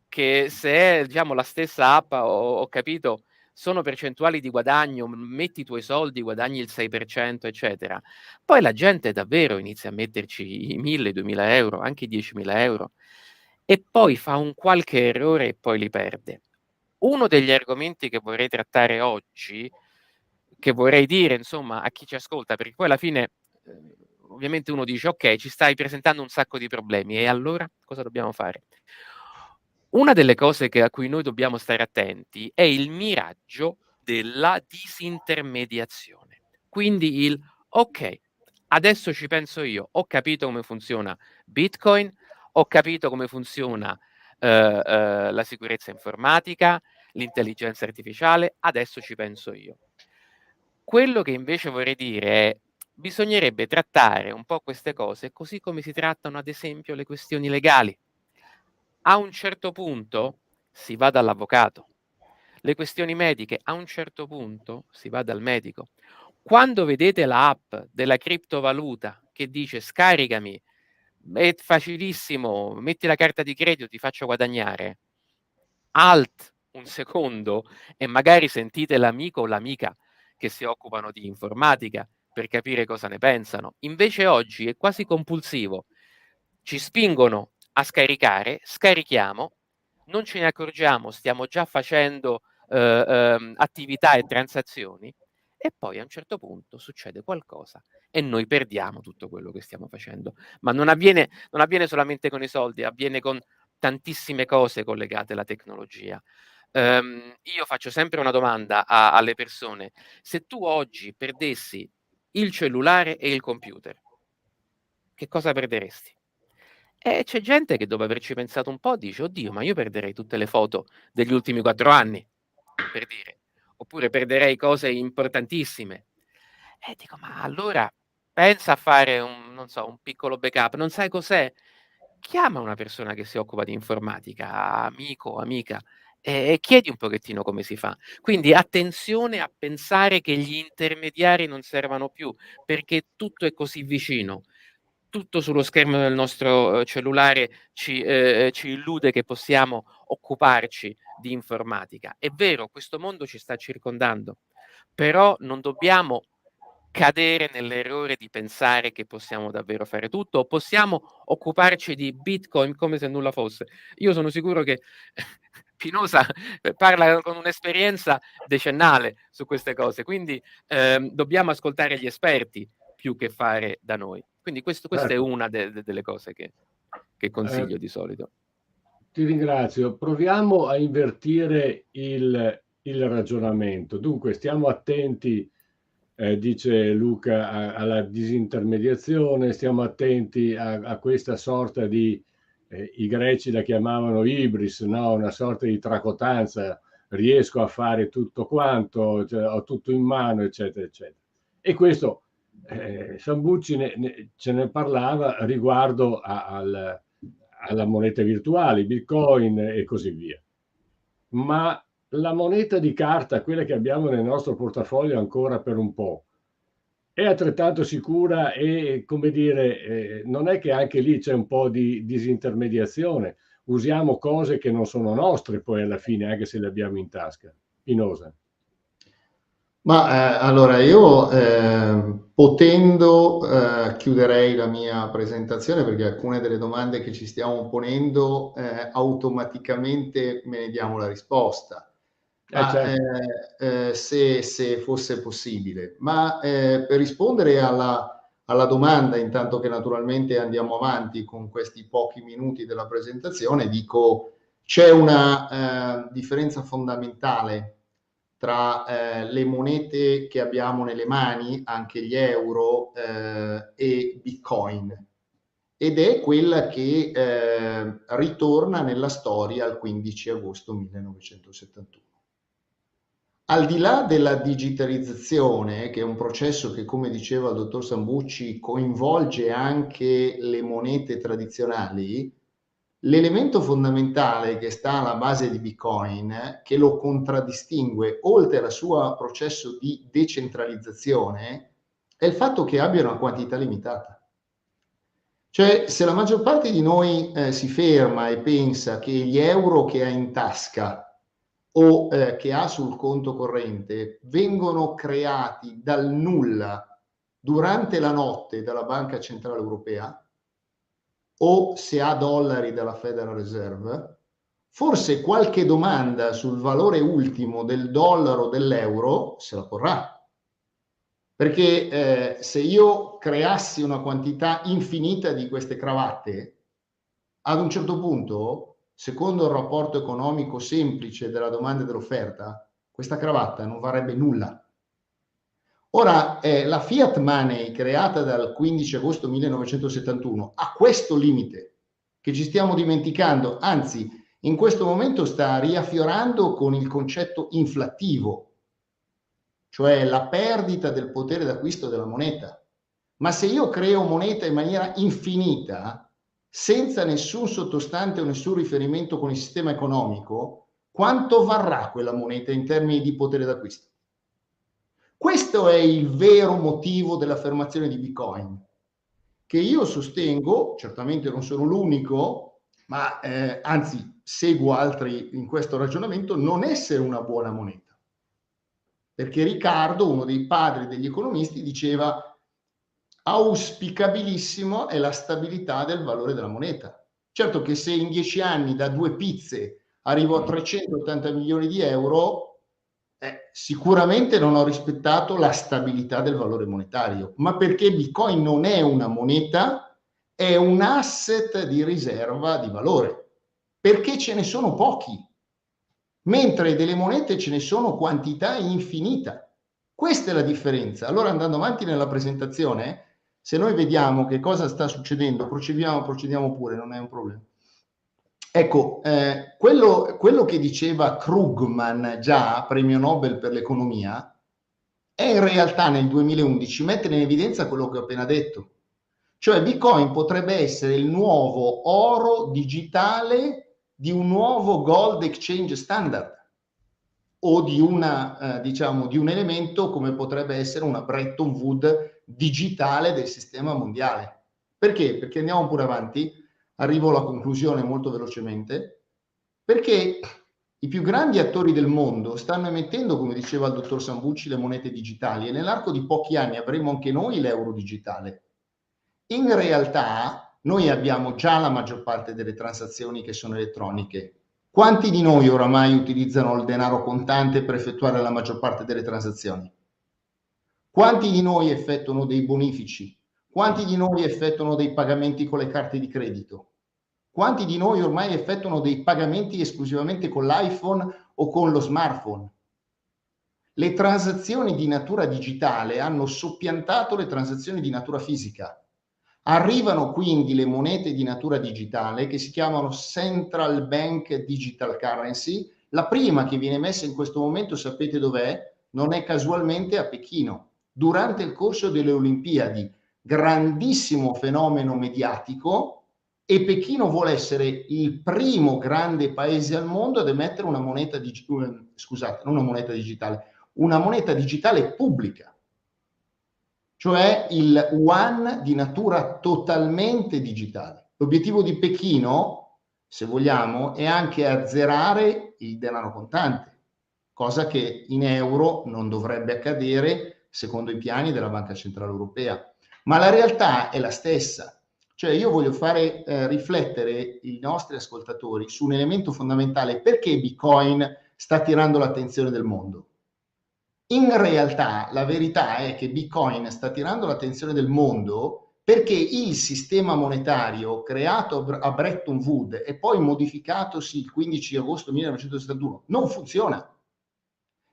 che se è diciamo la stessa app ho capito, sono percentuali di guadagno, metti i tuoi soldi, guadagni il 6%, eccetera. Poi la gente davvero inizia a metterci i 1000, i 2000 €, anche i 10.000 € e poi fa un qualche errore e poi li perde. Uno degli argomenti che vorrei trattare oggi, che vorrei dire insomma a chi ci ascolta, perché poi alla fine, ovviamente uno dice: "Okay, ci stai presentando un sacco di problemi e allora cosa dobbiamo fare?" Una delle cose a cui noi dobbiamo stare attenti è il miraggio della disintermediazione. Quindi il: "Okay, adesso ci penso io, ho capito come funziona Bitcoin, ho capito come funziona, la sicurezza informatica, l'intelligenza artificiale, adesso ci penso io." Quello che invece vorrei dire è: bisognerebbe trattare un po' queste cose così come si trattano ad esempio le questioni legali. A un certo punto si va dall'avvocato. Le questioni mediche, a un certo punto si va dal medico. Quando vedete l'app della criptovaluta che dice: "Scaricami, è facilissimo, metti la carta di credito, ti faccio guadagnare." Alt un secondo e magari sentite l'amico o l'amica che si occupano di informatica per capire cosa ne pensano. Invece oggi è quasi compulsivo. Ci spingono a scaricare, scarichiamo, non ce ne accorgiamo, stiamo già facendo, attività e transazioni e poi a un certo punto succede qualcosa e noi perdiamo tutto quello che stiamo facendo. Ma non avviene solamente con i soldi, avviene con tantissime cose collegate alla tecnologia. Io faccio sempre una domanda alle persone: se tu oggi perdessi il cellulare e il computer, che cosa perderesti? E c'è gente che dopo averci pensato un po' dice: "Oddio, ma io perderei tutte le foto degli ultimi 4 anni", per dire, oppure perderei cose importantissime. E dico: "Ma allora pensa a fare non so, un piccolo backup, non sai cos'è? Chiama una persona che si occupa di informatica, amico, amica, e chiedi un pochettino come si fa". Quindi attenzione a pensare che gli intermediari non servano più, perché tutto è così vicino. Tutto sullo schermo del nostro, cellulare ci illude che possiamo occuparci di informatica. È vero, questo mondo ci sta circondando, però non dobbiamo cadere nell'errore di pensare che possiamo davvero fare tutto, o possiamo occuparci di Bitcoin come se nulla fosse. Io sono sicuro che Pinoza parla con un'esperienza decennale su queste cose, quindi, dobbiamo ascoltare gli esperti più che fare da noi. Quindi questa è Certo. una delle cose che Eh, consiglio di solito. Ti ringrazio. Proviamo a invertire il ragionamento. Dunque, stiamo attenti, dice Luca, alla disintermediazione, stiamo attenti a questa sorta di, i greci la chiamavano ibris, no? Una sorta di tracotanza, riesco a fare tutto quanto, cioè, ho tutto in mano, eccetera, eccetera. E questo, Sambucci ce ne parlava riguardo alla moneta virtuale, Bitcoin e così via. Ma la moneta di carta, quella che abbiamo nel nostro portafoglio ancora per un po', è altrettanto sicura e, come dire, non è che anche lì c'è un po' di disintermediazione. Usiamo cose che non sono nostre poi alla fine, anche se le abbiamo in tasca. Pinoza. Ma allora io potendo chiuderei la mia presentazione perché alcune delle domande che ci stiamo ponendo automaticamente me ne diamo la risposta, ma Certo. se fosse possibile. Ma per rispondere alla domanda, intanto che naturalmente andiamo avanti con questi pochi minuti della presentazione, dico c'è una differenza fondamentale tra le monete che abbiamo nelle mani, anche gli euro e Bitcoin, ed è quella che ritorna nella storia al 15 agosto 1971. Al di là della digitalizzazione, che è un processo che, come diceva il dottor Sambucci, coinvolge anche le monete tradizionali, l'elemento fondamentale che sta alla base di Bitcoin, che lo contraddistingue, oltre al suo processo di decentralizzazione, è il fatto che abbia una quantità limitata. Cioè, se la maggior parte di noi si ferma e pensa che gli euro che ha in tasca o che ha sul conto corrente vengono creati dal nulla durante la notte dalla Banca Centrale Europea, o se ha dollari dalla Federal Reserve, forse qualche domanda sul valore ultimo del dollaro o dell'euro se la porrà. Perché se io creassi una quantità infinita di queste cravatte, ad un certo punto, secondo il rapporto economico semplice della domanda e dell'offerta, questa cravatta non varrebbe nulla. Ora, la fiat money creata dal 15 agosto 1971 ha questo limite che ci stiamo dimenticando, anzi in questo momento sta riaffiorando con il concetto inflattivo, cioè la perdita del potere d'acquisto della moneta. Ma se io creo moneta in maniera infinita, senza nessun sottostante o nessun riferimento con il sistema economico, quanto varrà quella moneta in termini di potere d'acquisto? Questo è il vero motivo dell'affermazione di Bitcoin, che io sostengo, certamente non sono l'unico, ma anzi seguo altri in questo ragionamento, non essere una buona moneta. Perché Riccardo, uno dei padri degli economisti, diceva auspicabilissimo è la stabilità del valore della moneta. Certo che se in 10 anni da 2 pizze arrivo a 380 milioni di euro, Sicuramente non ho rispettato la stabilità del valore monetario, ma perché Bitcoin non è una moneta, è un asset di riserva di valore, perché ce ne sono pochi, mentre delle monete ce ne sono quantità infinita. Questa è la differenza. Allora, andando avanti nella presentazione, se noi vediamo che cosa sta succedendo, procediamo pure, non è un problema. Ecco, quello che diceva Krugman, già premio Nobel per l'economia, è in realtà nel 2011 mettere in evidenza quello che ho appena detto. Cioè Bitcoin potrebbe essere il nuovo oro digitale di un nuovo gold exchange standard o di di un elemento come potrebbe essere una Bretton Woods digitale del sistema mondiale. Perché? Perché andiamo pure avanti, arrivo alla conclusione molto velocemente, perché i più grandi attori del mondo stanno emettendo, come diceva il dottor Sambucci, le monete digitali e nell'arco di pochi anni avremo anche noi l'euro digitale. In realtà noi abbiamo già la maggior parte delle transazioni che sono elettroniche. Quanti di noi oramai utilizzano il denaro contante per effettuare la maggior parte delle transazioni? Quanti di noi effettuano dei bonifici? Quanti di noi effettuano dei pagamenti con le carte di credito? Quanti di noi ormai effettuano dei pagamenti esclusivamente con l'iPhone o con lo smartphone? Le transazioni di natura digitale hanno soppiantato le transazioni di natura fisica. Arrivano quindi le monete di natura digitale che si chiamano Central Bank Digital Currency. La prima che viene messa in questo momento, sapete dov'è? Non è casualmente a Pechino, durante il corso delle Olimpiadi. Grandissimo fenomeno mediatico, e Pechino vuole essere il primo grande paese al mondo ad emettere una moneta digitale, scusate, non una moneta digitale, una moneta digitale pubblica, cioè il yuan di natura totalmente digitale. L'obiettivo di Pechino, se vogliamo, è anche azzerare il denaro contante, cosa che in euro non dovrebbe accadere secondo i piani della Banca Centrale Europea. Ma la realtà è la stessa. Cioè io voglio fare riflettere i nostri ascoltatori su un elemento fondamentale: perché Bitcoin sta attirando l'attenzione del mondo. In realtà la verità è che Bitcoin sta attirando l'attenzione del mondo perché il sistema monetario creato a Bretton Woods e poi modificatosi il 15 agosto 1971 non funziona.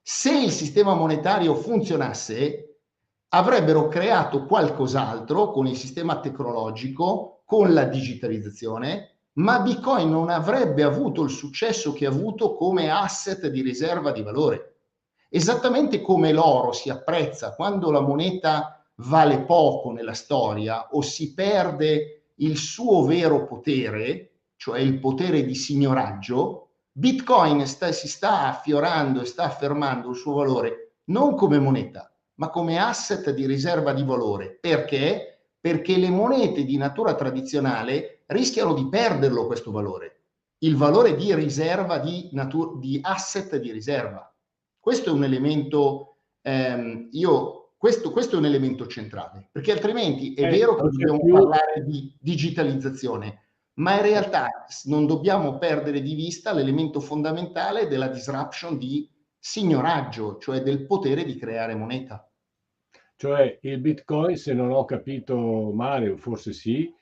Se il sistema monetario funzionasse, avrebbero creato qualcos'altro con il sistema tecnologico, con la digitalizzazione, ma Bitcoin non avrebbe avuto il successo che ha avuto come asset di riserva di valore. Esattamente come l'oro si apprezza quando la moneta vale poco nella storia o si perde il suo vero potere, cioè il potere di signoraggio, Bitcoin si sta affiorando e sta affermando il suo valore non come moneta, ma come asset di riserva di valore. Perché? Perché le monete di natura tradizionale rischiano di perderlo questo valore, il valore di riserva di asset di riserva. Questo è un elemento, questo è un elemento centrale, perché altrimenti è vero che dobbiamo parlare di digitalizzazione, ma in realtà non dobbiamo perdere di vista l'elemento fondamentale della disruption di signoraggio, cioè del potere di creare moneta. Cioè il Bitcoin, se non ho capito male, o forse sì,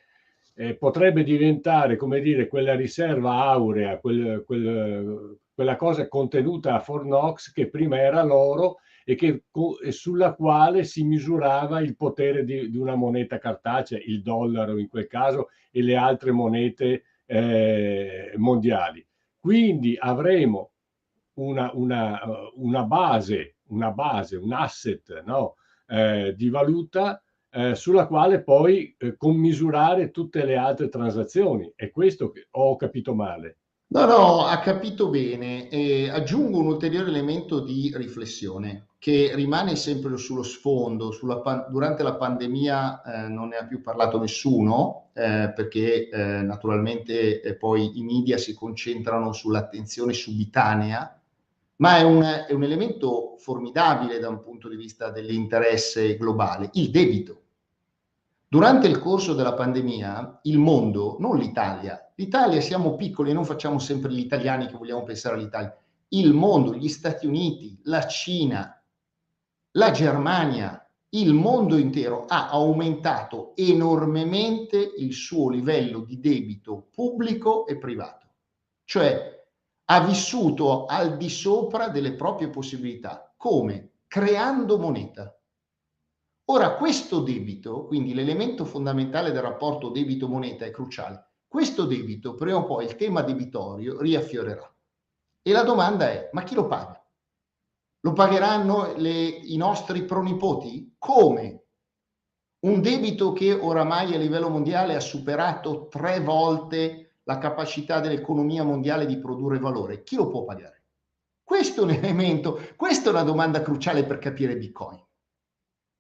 potrebbe diventare, come dire, quella riserva aurea, quella cosa contenuta a Fort Knox che prima era l'oro e sulla quale si misurava il potere di una moneta cartacea, il dollaro in quel caso, e le altre monete mondiali. Quindi avremo una base, un asset, no? Di valuta sulla quale poi commisurare tutte le altre transazioni. È questo che ho capito male. No, ha capito bene. Aggiungo un ulteriore elemento di riflessione che rimane sempre sullo sfondo. Durante la pandemia non ne ha più parlato nessuno perché naturalmente poi i media si concentrano sull'attenzione subitanea, ma è un elemento formidabile da un punto di vista dell'interesse globale, il debito. Durante il corso della pandemia, il mondo, non l'Italia siamo piccoli e non facciamo sempre gli italiani che vogliamo pensare all'Italia. il mondo, gli Stati Uniti, la Cina, la Germania, il mondo intero ha aumentato enormemente il suo livello di debito pubblico e privato, cioè ha vissuto al di sopra delle proprie possibilità. Come? Creando moneta. Ora, questo debito, quindi l'elemento fondamentale del rapporto debito-moneta è cruciale. Questo debito, prima o poi il tema debitorio riaffiorerà. E la domanda è, ma chi lo paga? Lo pagheranno i nostri pronipoti? Come? Un debito che oramai a livello mondiale ha superato 3 volte la capacità dell'economia mondiale di produrre valore. Chi lo può pagare? Questo è un elemento, questa è una domanda cruciale per capire Bitcoin.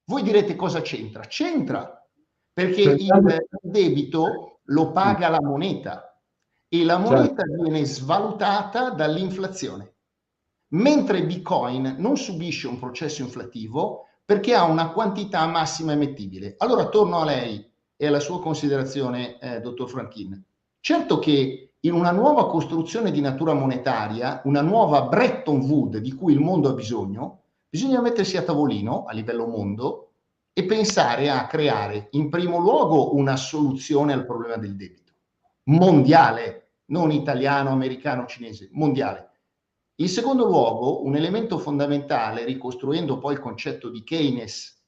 Voi direte cosa c'entra? C'entra, perché il debito lo paga la moneta e la moneta viene svalutata dall'inflazione. Mentre Bitcoin non subisce un processo inflattivo perché ha una quantità massima emettibile. Allora torno a lei e alla sua considerazione, dottor Franchin. Certo che in una nuova costruzione di natura monetaria, una nuova Bretton Woods di cui il mondo ha bisogno, bisogna mettersi a tavolino a livello mondo e pensare a creare in primo luogo una soluzione al problema del debito, mondiale, non italiano, americano, cinese, mondiale. In secondo luogo, un elemento fondamentale, ricostruendo poi il concetto di Keynes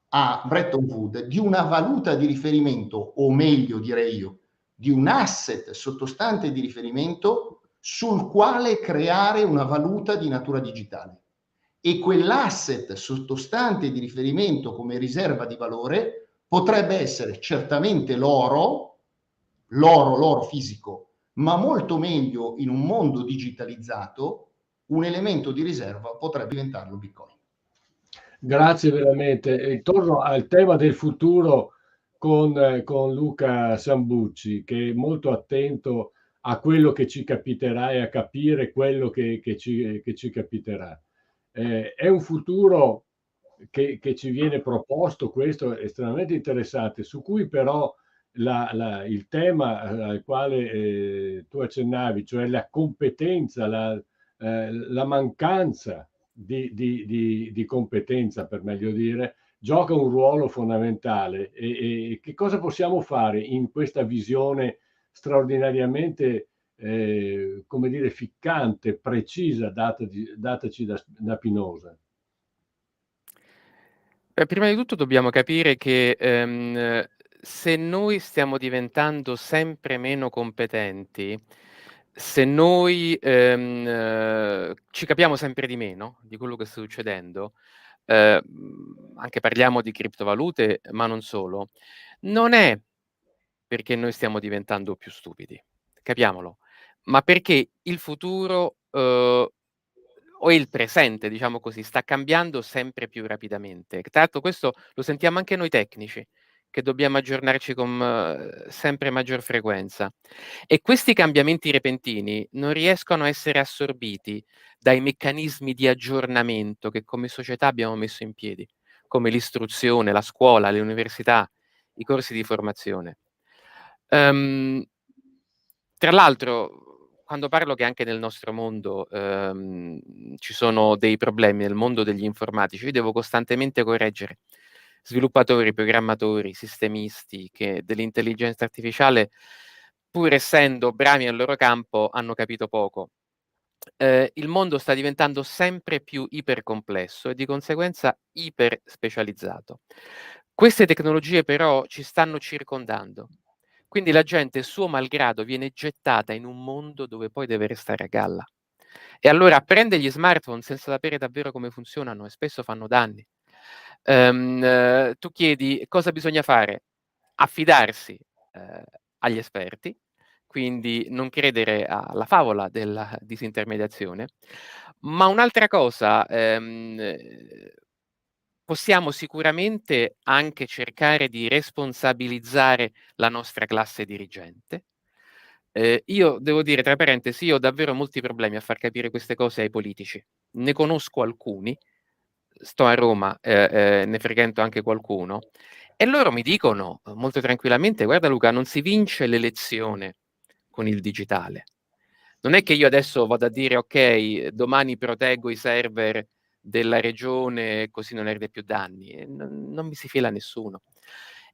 a Bretton Woods, di una valuta di riferimento, o meglio direi io, di un asset sottostante di riferimento sul quale creare una valuta di natura digitale. E quell'asset sottostante di riferimento come riserva di valore potrebbe essere certamente l'oro fisico, ma molto meglio in un mondo digitalizzato, un elemento di riserva potrebbe diventarlo Bitcoin. Grazie veramente. E torno al tema del futuro con Luca Sambucci, che è molto attento a quello che ci capiterà e a capire quello che ci capiterà. È un futuro che ci viene proposto, questo è estremamente interessante, su cui però il tema al quale tu accennavi, cioè la competenza, la mancanza di competenza, per meglio dire, gioca un ruolo fondamentale. E che cosa possiamo fare in questa visione straordinariamente, come dire, ficcante, precisa, dataci da Pinoza? Prima di tutto dobbiamo capire che, se noi stiamo diventando sempre meno competenti, se noi, ci capiamo sempre di meno di quello che sta succedendo, anche parliamo di criptovalute, ma non solo, non è perché noi stiamo diventando più stupidi, capiamolo, ma perché il futuro, o il presente, diciamo così, sta cambiando sempre più rapidamente. Tra l'altro questo lo sentiamo anche noi tecnici, che dobbiamo aggiornarci con sempre maggior frequenza. E questi cambiamenti repentini non riescono a essere assorbiti dai meccanismi di aggiornamento che come società abbiamo messo in piedi, come l'istruzione, la scuola, le università, i corsi di formazione. Tra l'altro, quando parlo che anche nel nostro mondo, ci sono dei problemi, nel mondo degli informatici, io devo costantemente correggere sviluppatori, programmatori, sistemisti che dell'intelligenza artificiale, pur essendo bravi nel loro campo, hanno capito poco. Il mondo sta diventando sempre più ipercomplesso e di conseguenza iperspecializzato. Queste tecnologie però ci stanno circondando. Quindi la gente, suo malgrado, viene gettata in un mondo dove poi deve restare a galla. E allora prende gli smartphone senza sapere davvero come funzionano e spesso fanno danni. Tu chiedi cosa bisogna fare? Affidarsi agli esperti, quindi non credere alla favola della disintermediazione. Ma un'altra cosa, possiamo sicuramente anche cercare di responsabilizzare la nostra classe dirigente. Io devo dire, tra parentesi, io ho davvero molti problemi a far capire queste cose ai politici. Ne conosco alcuni, sto a Roma, ne frequento anche qualcuno, e loro mi dicono molto tranquillamente: "Guarda Luca, non si vince l'elezione con il digitale, Non è che io adesso vado a dire ok, domani proteggo i server della regione così non arde più danni, non mi si fila nessuno.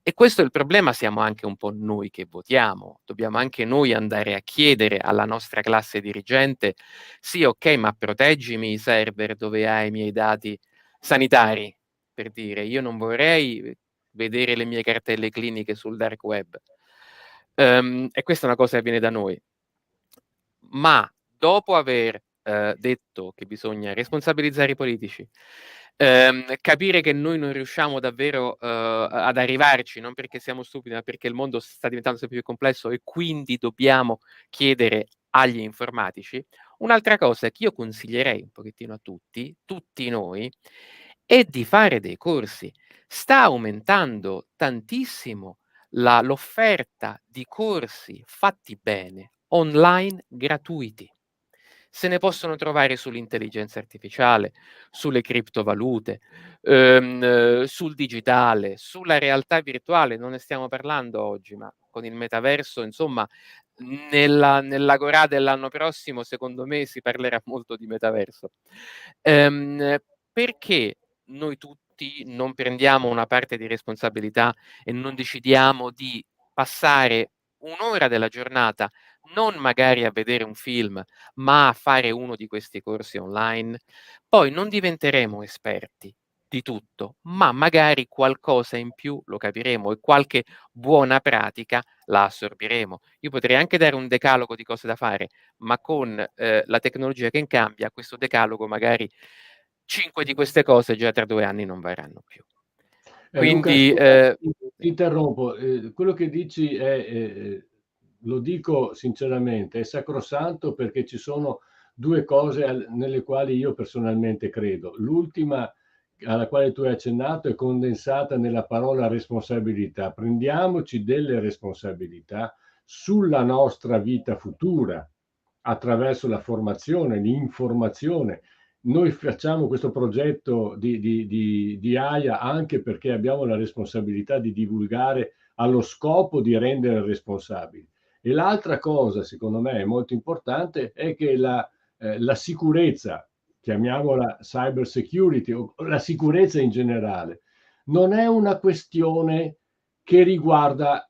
E questo è il problema, siamo anche un po' noi che votiamo, dobbiamo anche noi andare a chiedere alla nostra classe dirigente, sì ok, ma proteggimi i server dove hai i miei dati sanitari, per dire, io non vorrei vedere le mie cartelle cliniche sul dark web. E questa è una cosa che viene da noi. Ma dopo aver detto che bisogna responsabilizzare i politici, capire che noi non riusciamo davvero ad arrivarci, non perché siamo stupidi, ma perché il mondo sta diventando sempre più complesso e quindi dobbiamo chiedere agli informatici, un'altra cosa che io consiglierei un pochettino a tutti noi, è di fare dei corsi. Sta aumentando tantissimo l'offerta di corsi fatti bene, online, gratuiti. Se ne possono trovare sull'intelligenza artificiale, sulle criptovalute, sul digitale, sulla realtà virtuale, non ne stiamo parlando oggi, ma con il metaverso, insomma, nell'Agorà dell'anno prossimo, secondo me, si parlerà molto di metaverso. Perché noi tutti non prendiamo una parte di responsabilità e non decidiamo di passare un'ora della giornata, non magari a vedere un film, ma a fare uno di questi corsi online? Poi non diventeremo esperti di tutto, ma magari qualcosa in più lo capiremo e qualche buona pratica la assorbiremo. Io potrei anche dare un decalogo di cose da fare, ma con la tecnologia che cambia, questo decalogo magari 5 di queste cose già tra 2 anni non varranno più. Luca, Quindi scusa, ti interrompo. Quello che dici lo dico sinceramente, è sacrosanto perché ci sono due cose nelle quali io personalmente credo. L'ultima alla quale tu hai accennato è condensata nella parola responsabilità. Prendiamoci delle responsabilità sulla nostra vita futura attraverso la formazione, l'informazione. Noi facciamo questo progetto di AIA anche perché abbiamo la responsabilità di divulgare allo scopo di rendere responsabili. E l'altra cosa, secondo me, è molto importante, è che la sicurezza, chiamiamola cyber security, o la sicurezza in generale, non è una questione che riguarda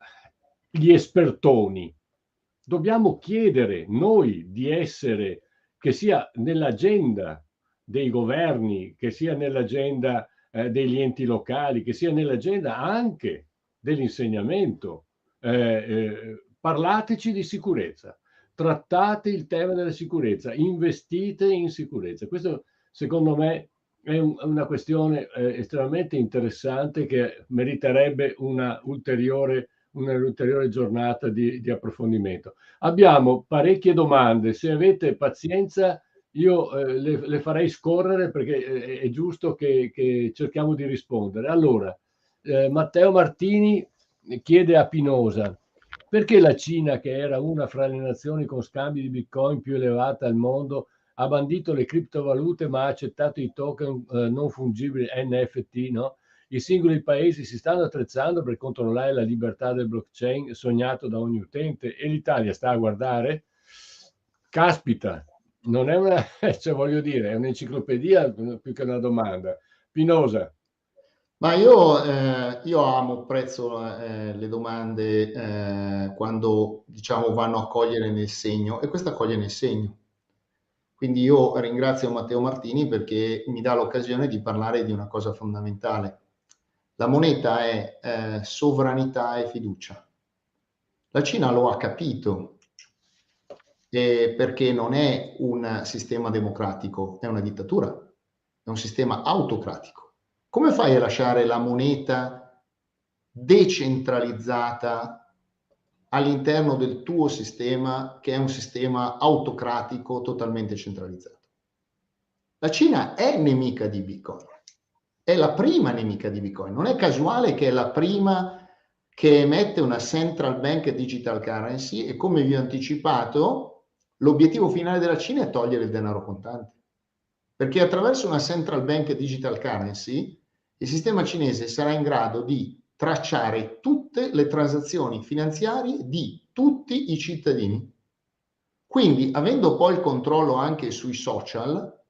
gli espertoni. Dobbiamo chiedere noi di essere, che sia nell'agenda dei governi, che sia nell'agenda degli enti locali, che sia nell'agenda anche dell'insegnamento. Parlateci di sicurezza, trattate il tema della sicurezza, investite in sicurezza. Questo secondo me è una questione estremamente interessante che meriterebbe un'ulteriore giornata di approfondimento. Abbiamo parecchie domande, se avete pazienza io le farei scorrere perché è giusto che cerchiamo di rispondere. Allora, Matteo Martini chiede a Pinosa: perché la Cina, che era una fra le nazioni con scambi di Bitcoin più elevata al mondo, ha bandito le criptovalute ma ha accettato i token non fungibili NFT, no? I singoli paesi si stanno attrezzando per controllare la libertà del blockchain sognato da ogni utente e l'Italia sta a guardare? Caspita, non è una, cioè voglio dire, è un'enciclopedia più che una domanda. Pinosa. Ma io amo, apprezzo le domande quando diciamo vanno a cogliere nel segno, e questa coglie nel segno. Quindi io ringrazio Matteo Martini perché mi dà l'occasione di parlare di una cosa fondamentale. La moneta è sovranità e fiducia. La Cina lo ha capito perché non è un sistema democratico, è una dittatura, è un sistema autocratico. Come fai a lasciare la moneta decentralizzata all'interno del tuo sistema, che è un sistema autocratico totalmente centralizzato? La Cina è nemica di Bitcoin, è la prima nemica di Bitcoin. Non è casuale che è la prima che emette una central bank digital currency e, come vi ho anticipato, l'obiettivo finale della Cina è togliere il denaro contante. Perché attraverso una central bank digital currency il sistema cinese sarà in grado di tracciare tutte le transazioni finanziarie di tutti i cittadini. Quindi, avendo poi il controllo anche sui social,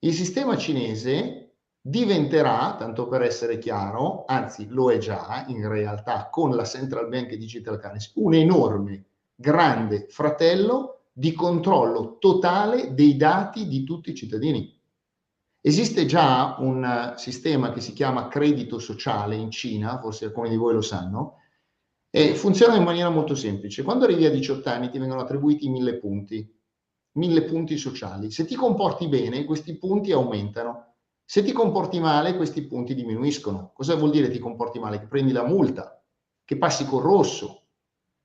il sistema cinese diventerà, tanto per essere chiaro, anzi lo è già in realtà con la Central Bank Digital Currency, un enorme, grande fratello di controllo totale dei dati di tutti i cittadini. Esiste già un sistema che si chiama credito sociale in Cina, forse alcuni di voi lo sanno, e funziona in maniera molto semplice. Quando arrivi a 18 anni ti vengono attribuiti 1000 punti sociali. Se ti comporti bene, questi punti aumentano. Se ti comporti male, questi punti diminuiscono. Cosa vuol dire ti comporti male? Che prendi la multa, che passi col rosso,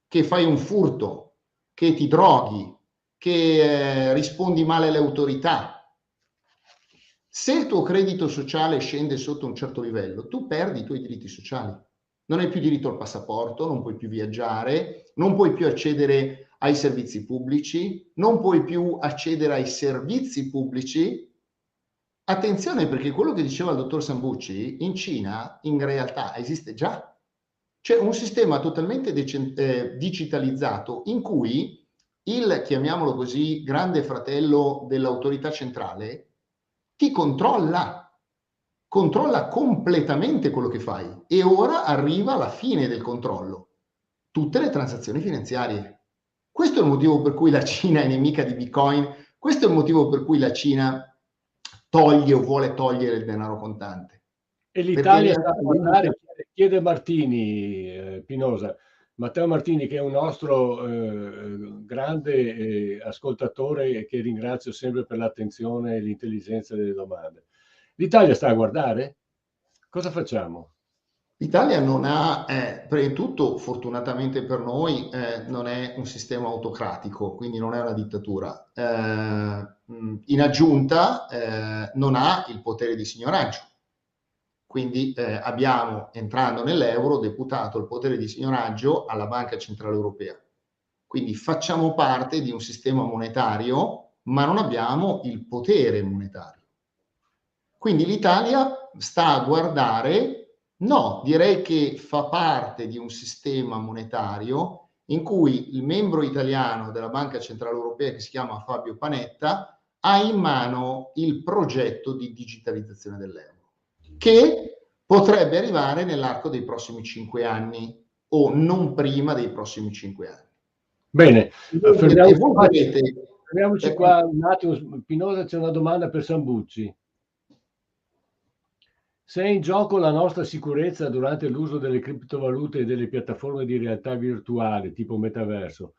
che fai un furto, che ti droghi, che rispondi male alle autorità. Se il tuo credito sociale scende sotto un certo livello, tu perdi i tuoi diritti sociali. Non hai più diritto al passaporto, non puoi più viaggiare, non puoi più accedere ai servizi pubblici, non puoi più accedere ai servizi pubblici. Attenzione, perché quello che diceva il dottor Sambucci, in Cina in realtà esiste già. C'è un sistema totalmente digitalizzato in cui il, chiamiamolo così, grande fratello dell'autorità centrale ti controlla completamente quello che fai, e ora arriva la fine del controllo, tutte le transazioni finanziarie. Questo è il motivo per cui la Cina è nemica di Bitcoin, questo è il motivo per cui la Cina toglie o vuole togliere il denaro contante. E l'Italia sta a guardare, chiede Martini, Pinosa, Matteo Martini, che è un nostro grande ascoltatore e che ringrazio sempre per l'attenzione e l'intelligenza delle domande. L'Italia sta a guardare? Cosa facciamo? L'Italia non ha, prima di tutto, fortunatamente per noi, non è un sistema autocratico, quindi non è una dittatura. In aggiunta, non ha il potere di signoraggio. Quindi abbiamo, entrando nell'euro, deputato il potere di signoraggio alla Banca Centrale Europea. Quindi facciamo parte di un sistema monetario, ma non abbiamo il potere monetario. Quindi l'Italia sta a guardare, no, direi che fa parte di un sistema monetario in cui il membro italiano della Banca Centrale Europea, che si chiama Fabio Panetta, ha in mano il progetto di digitalizzazione dell'euro, che potrebbe arrivare nell'arco dei prossimi 5 anni o non prima dei prossimi 5 anni. Bene, fermiamoci qua un attimo. Pinosa, c'è una domanda per Sambucci. Se è in gioco la nostra sicurezza durante l'uso delle criptovalute e delle piattaforme di realtà virtuale tipo metaverso,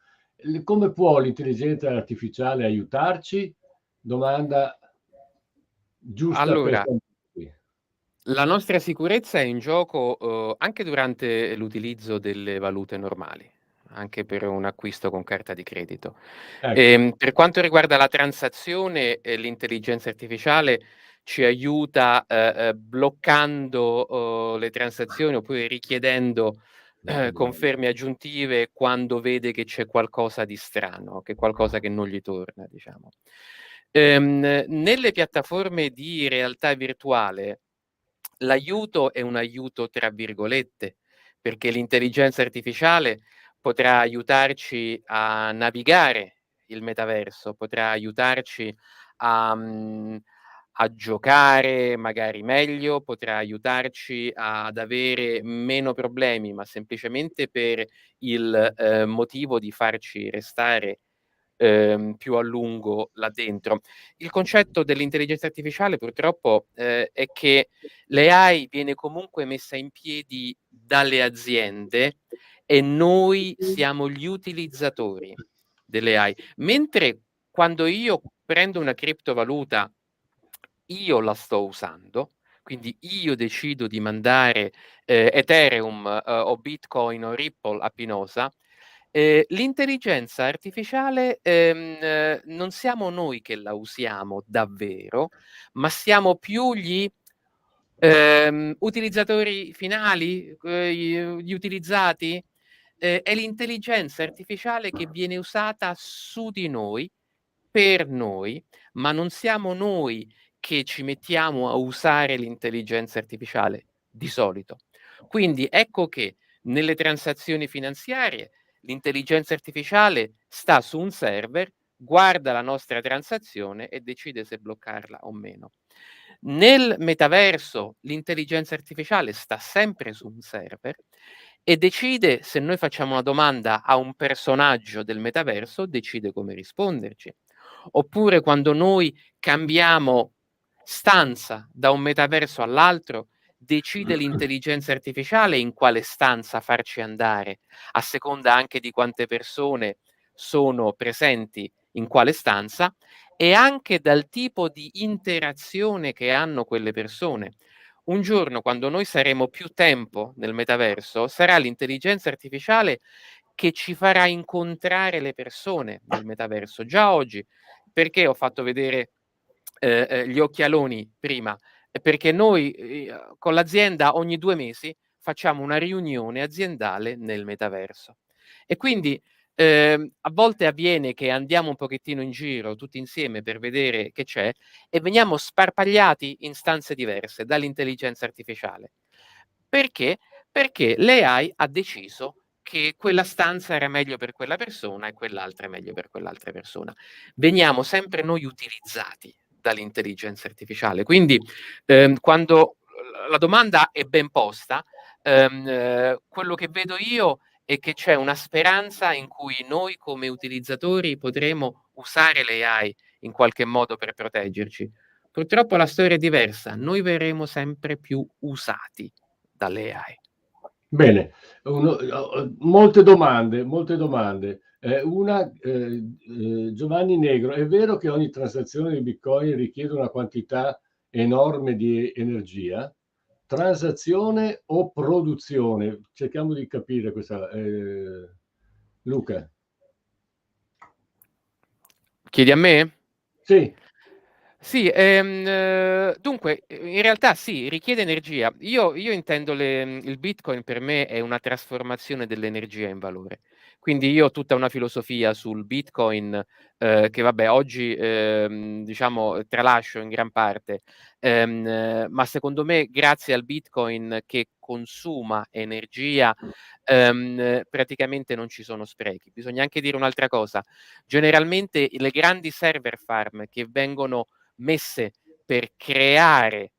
come può l'intelligenza artificiale aiutarci? Domanda giusta Allora, per Sambucci. la nostra sicurezza è in gioco anche durante l'utilizzo delle valute normali, anche per un acquisto con carta di credito. Ecco. Per quanto riguarda la transazione, l'intelligenza artificiale ci aiuta bloccando le transazioni oppure richiedendo conferme aggiuntive quando vede che c'è qualcosa di strano, che qualcosa che non gli torna, diciamo. Nelle piattaforme di realtà virtuale l'aiuto è un aiuto tra virgolette, perché l'intelligenza artificiale potrà aiutarci a navigare il metaverso, potrà aiutarci a giocare magari meglio, potrà aiutarci ad avere meno problemi, ma semplicemente per il motivo di farci restare più a lungo là dentro. Il concetto dell'intelligenza artificiale purtroppo è che l'AI viene comunque messa in piedi dalle aziende e noi siamo gli utilizzatori delle AI. Mentre quando io prendo una criptovaluta, io la sto usando, quindi io decido di mandare Ethereum o Bitcoin o Ripple a Pinosa. L'intelligenza artificiale non siamo noi che la usiamo davvero, ma siamo più gli utilizzatori finali, gli utilizzati. È l'intelligenza artificiale che viene usata su di noi, per noi, ma non siamo noi che ci mettiamo a usare l'intelligenza artificiale, di solito. Quindi ecco che nelle transazioni finanziarie L'intelligenza artificiale sta su un server, guarda la nostra transazione e decide se bloccarla o meno. Nel metaverso l'intelligenza artificiale sta sempre su un server e decide se noi facciamo una domanda a un personaggio del metaverso, decide come risponderci. Oppure quando noi cambiamo stanza da un metaverso all'altro, decide l'intelligenza artificiale in quale stanza farci andare, a seconda anche di quante persone sono presenti in quale stanza e anche dal tipo di interazione che hanno quelle persone. Un giorno, quando noi saremo più tempo nel metaverso, sarà l'intelligenza artificiale che ci farà incontrare le persone nel metaverso. Già oggi, perché ho fatto vedere gli occhialoni prima? Perché noi con l'azienda ogni 2 mesi facciamo una riunione aziendale nel metaverso. E quindi a volte avviene che andiamo un pochettino in giro tutti insieme per vedere che c'è e veniamo sparpagliati in stanze diverse dall'intelligenza artificiale. Perché? Perché l'AI ha deciso che quella stanza era meglio per quella persona e quell'altra è meglio per quell'altra persona. Veniamo sempre noi utilizzati dall'intelligenza artificiale. Quindi quando la domanda è ben posta, quello che vedo io è che c'è una speranza in cui noi come utilizzatori potremo usare l'AI in qualche modo per proteggerci. Purtroppo la storia è diversa, noi verremo sempre più usati dalle AI. Bene, molte domande, molte domande. Giovanni Negro, è vero che ogni transazione di Bitcoin richiede una quantità enorme di energia? Transazione o produzione? Cerchiamo di capire questa. Luca. Chiedi a me? Sì. Sì, dunque, in realtà sì, richiede energia. Io intendo il Bitcoin per me è una trasformazione dell'energia in valore. Quindi io ho tutta una filosofia sul Bitcoin che vabbè oggi diciamo tralascio in gran parte, ma secondo me grazie al Bitcoin che consuma energia praticamente non ci sono sprechi. Bisogna anche dire un'altra cosa. Generalmente le grandi server farm che vengono messe per creare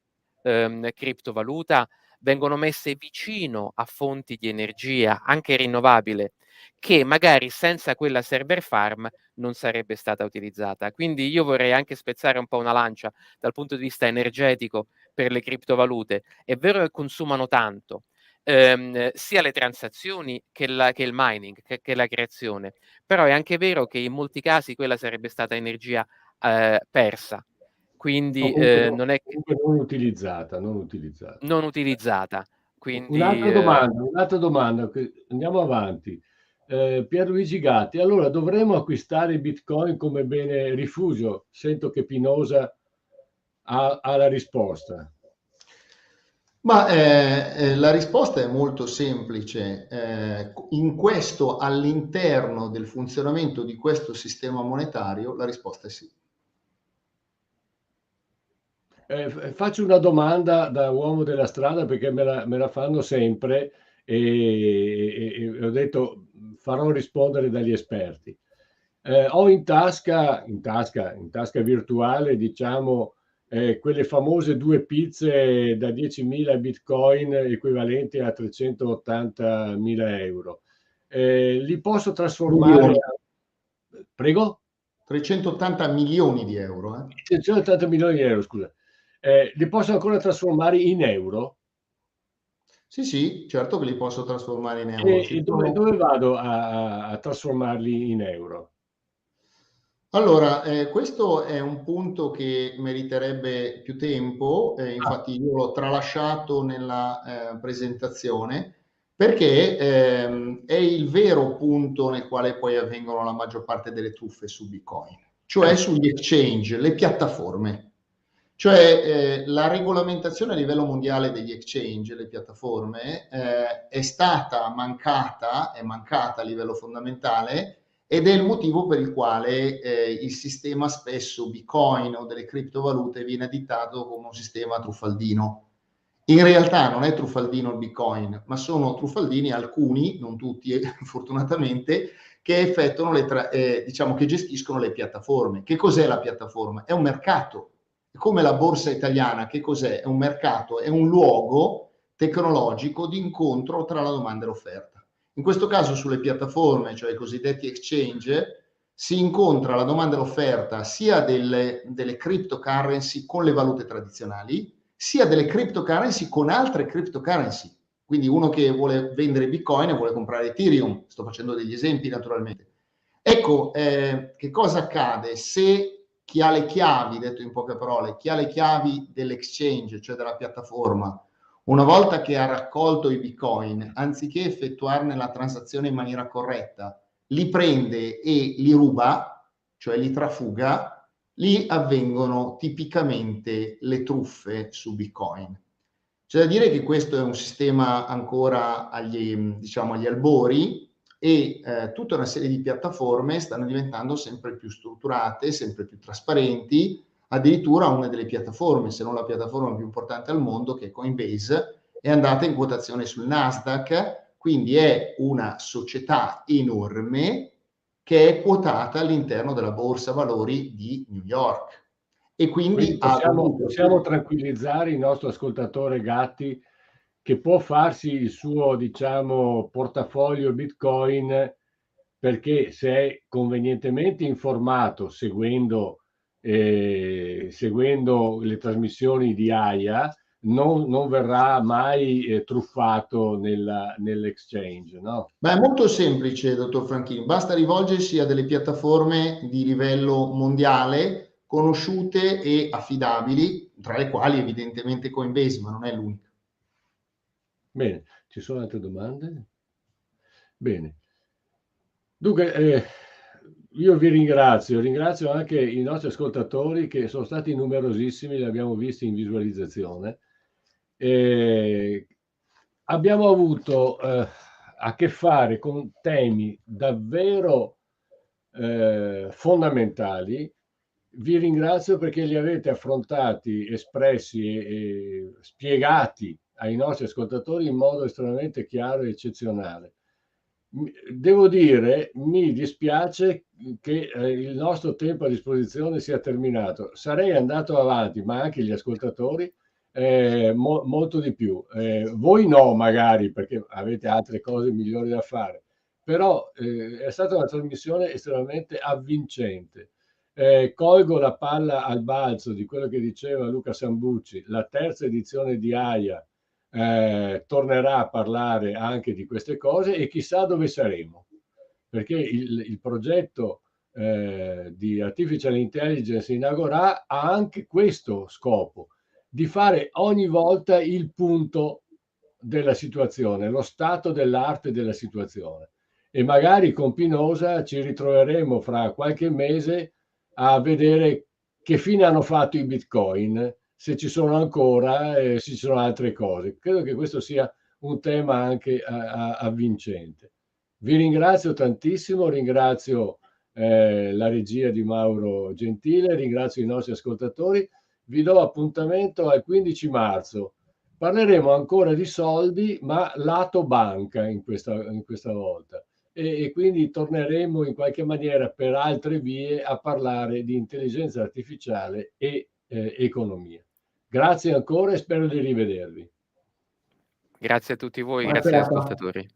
criptovaluta vengono messe vicino a fonti di energia anche rinnovabile che magari senza quella server farm non sarebbe stata utilizzata. Quindi io vorrei anche spezzare un po' una lancia dal punto di vista energetico per le criptovalute. È vero che consumano tanto, sia le transazioni che il mining, che la creazione, però è anche vero che in molti casi quella sarebbe stata energia persa. Quindi non è che Comunque non utilizzata, non utilizzata. non utilizzata. Un'altra Quindi domanda, un'altra domanda, andiamo avanti. Pierluigi Gatti, allora dovremmo acquistare i Bitcoin come bene rifugio? Sento che Pinosa ha la risposta. Ma la risposta è molto semplice. In questo, all'interno del funzionamento di questo sistema monetario, la risposta è sì. Faccio una domanda da uomo della strada perché me la fanno sempre e ho detto farò rispondere dagli esperti. Ho in tasca virtuale, diciamo, quelle famose 2 pizze da 10.000 bitcoin equivalenti a 380.000 euro. Li posso trasformare Milioni. Prego? 380 milioni di euro. 180 milioni di euro, scusa. Li posso ancora trasformare in euro? Sì, sì, certo che li posso trasformare in euro. E dove vado a trasformarli in euro? Allora, questo è un punto che meriterebbe più tempo, infatti io l'ho tralasciato nella presentazione, perché è il vero punto nel quale poi avvengono la maggior parte delle truffe su Bitcoin, cioè sugli exchange, le piattaforme. Cioè la regolamentazione a livello mondiale degli exchange, le piattaforme, è mancata a livello fondamentale ed è il motivo per il quale il sistema spesso Bitcoin o delle criptovalute viene additato come un sistema truffaldino. In realtà non è truffaldino il Bitcoin, ma sono truffaldini alcuni, non tutti fortunatamente, che effettuano diciamo che gestiscono le piattaforme. Che cos'è la piattaforma? È un mercato. Come la borsa italiana, che cos'è? È un mercato, è un luogo tecnologico di incontro tra la domanda e l'offerta. In questo caso sulle piattaforme, cioè i cosiddetti exchange, si incontra la domanda e l'offerta sia delle cryptocurrency con le valute tradizionali, sia delle cryptocurrency con altre cryptocurrency. Quindi uno che vuole vendere Bitcoin e vuole comprare Ethereum, sto facendo degli esempi naturalmente. Ecco, che cosa accade se chi ha le chiavi, detto in poche parole, chi ha le chiavi dell'exchange, cioè della piattaforma, una volta che ha raccolto i Bitcoin, anziché effettuarne la transazione in maniera corretta, li prende e li ruba, cioè li trafuga, lì avvengono tipicamente le truffe su Bitcoin. C'è da dire che questo è un sistema ancora diciamo, agli albori e tutta una serie di piattaforme stanno diventando sempre più strutturate, sempre più trasparenti. Addirittura una delle piattaforme, se non la piattaforma più importante al mondo, che è Coinbase, è andata in quotazione sul Nasdaq, quindi è una società enorme che è quotata all'interno della borsa valori di New York. E quindi possiamo tranquillizzare il nostro ascoltatore Gatti che può farsi il suo, diciamo, portafoglio Bitcoin, perché se è convenientemente informato seguendo le trasmissioni di AIA, non verrà mai truffato nell'exchange, no? Ma è molto semplice, dottor Franchini, basta rivolgersi a delle piattaforme di livello mondiale, conosciute e affidabili, tra le quali evidentemente Coinbase, ma non è l'unica. Bene, ci sono altre domande? Bene. Dunque, io vi ringrazio anche i nostri ascoltatori che sono stati numerosissimi, li abbiamo visti in visualizzazione. Abbiamo avuto a che fare con temi davvero fondamentali. Vi ringrazio perché li avete affrontati, espressi e spiegati ai nostri ascoltatori in modo estremamente chiaro e eccezionale. Devo dire, mi dispiace che il nostro tempo a disposizione sia terminato. Sarei andato avanti, ma anche gli ascoltatori, molto di più. Voi no, magari, perché avete altre cose migliori da fare, però è stata una trasmissione estremamente avvincente. Colgo la palla al balzo di quello che diceva Luca Sambucci, la terza edizione di AIA tornerà a parlare anche di queste cose e chissà dove saremo, perché il progetto di Artificial Intelligence in Agora ha anche questo scopo, di fare ogni volta il punto della situazione, lo stato dell'arte della situazione. E magari con Pinosa ci ritroveremo fra qualche mese a vedere che fine hanno fatto i Bitcoin, se ci sono ancora, se ci sono altre cose. Credo che questo sia un tema anche avvincente. Vi ringrazio tantissimo, ringrazio la regia di Mauro Gentile, ringrazio i nostri ascoltatori. Vi do appuntamento al 15 marzo. Parleremo ancora di soldi, ma lato banca in questa volta. E quindi torneremo in qualche maniera per altre vie a parlare di intelligenza artificiale e economia. Grazie ancora e spero di rivedervi. Grazie a tutti voi, grazie agli ascoltatori.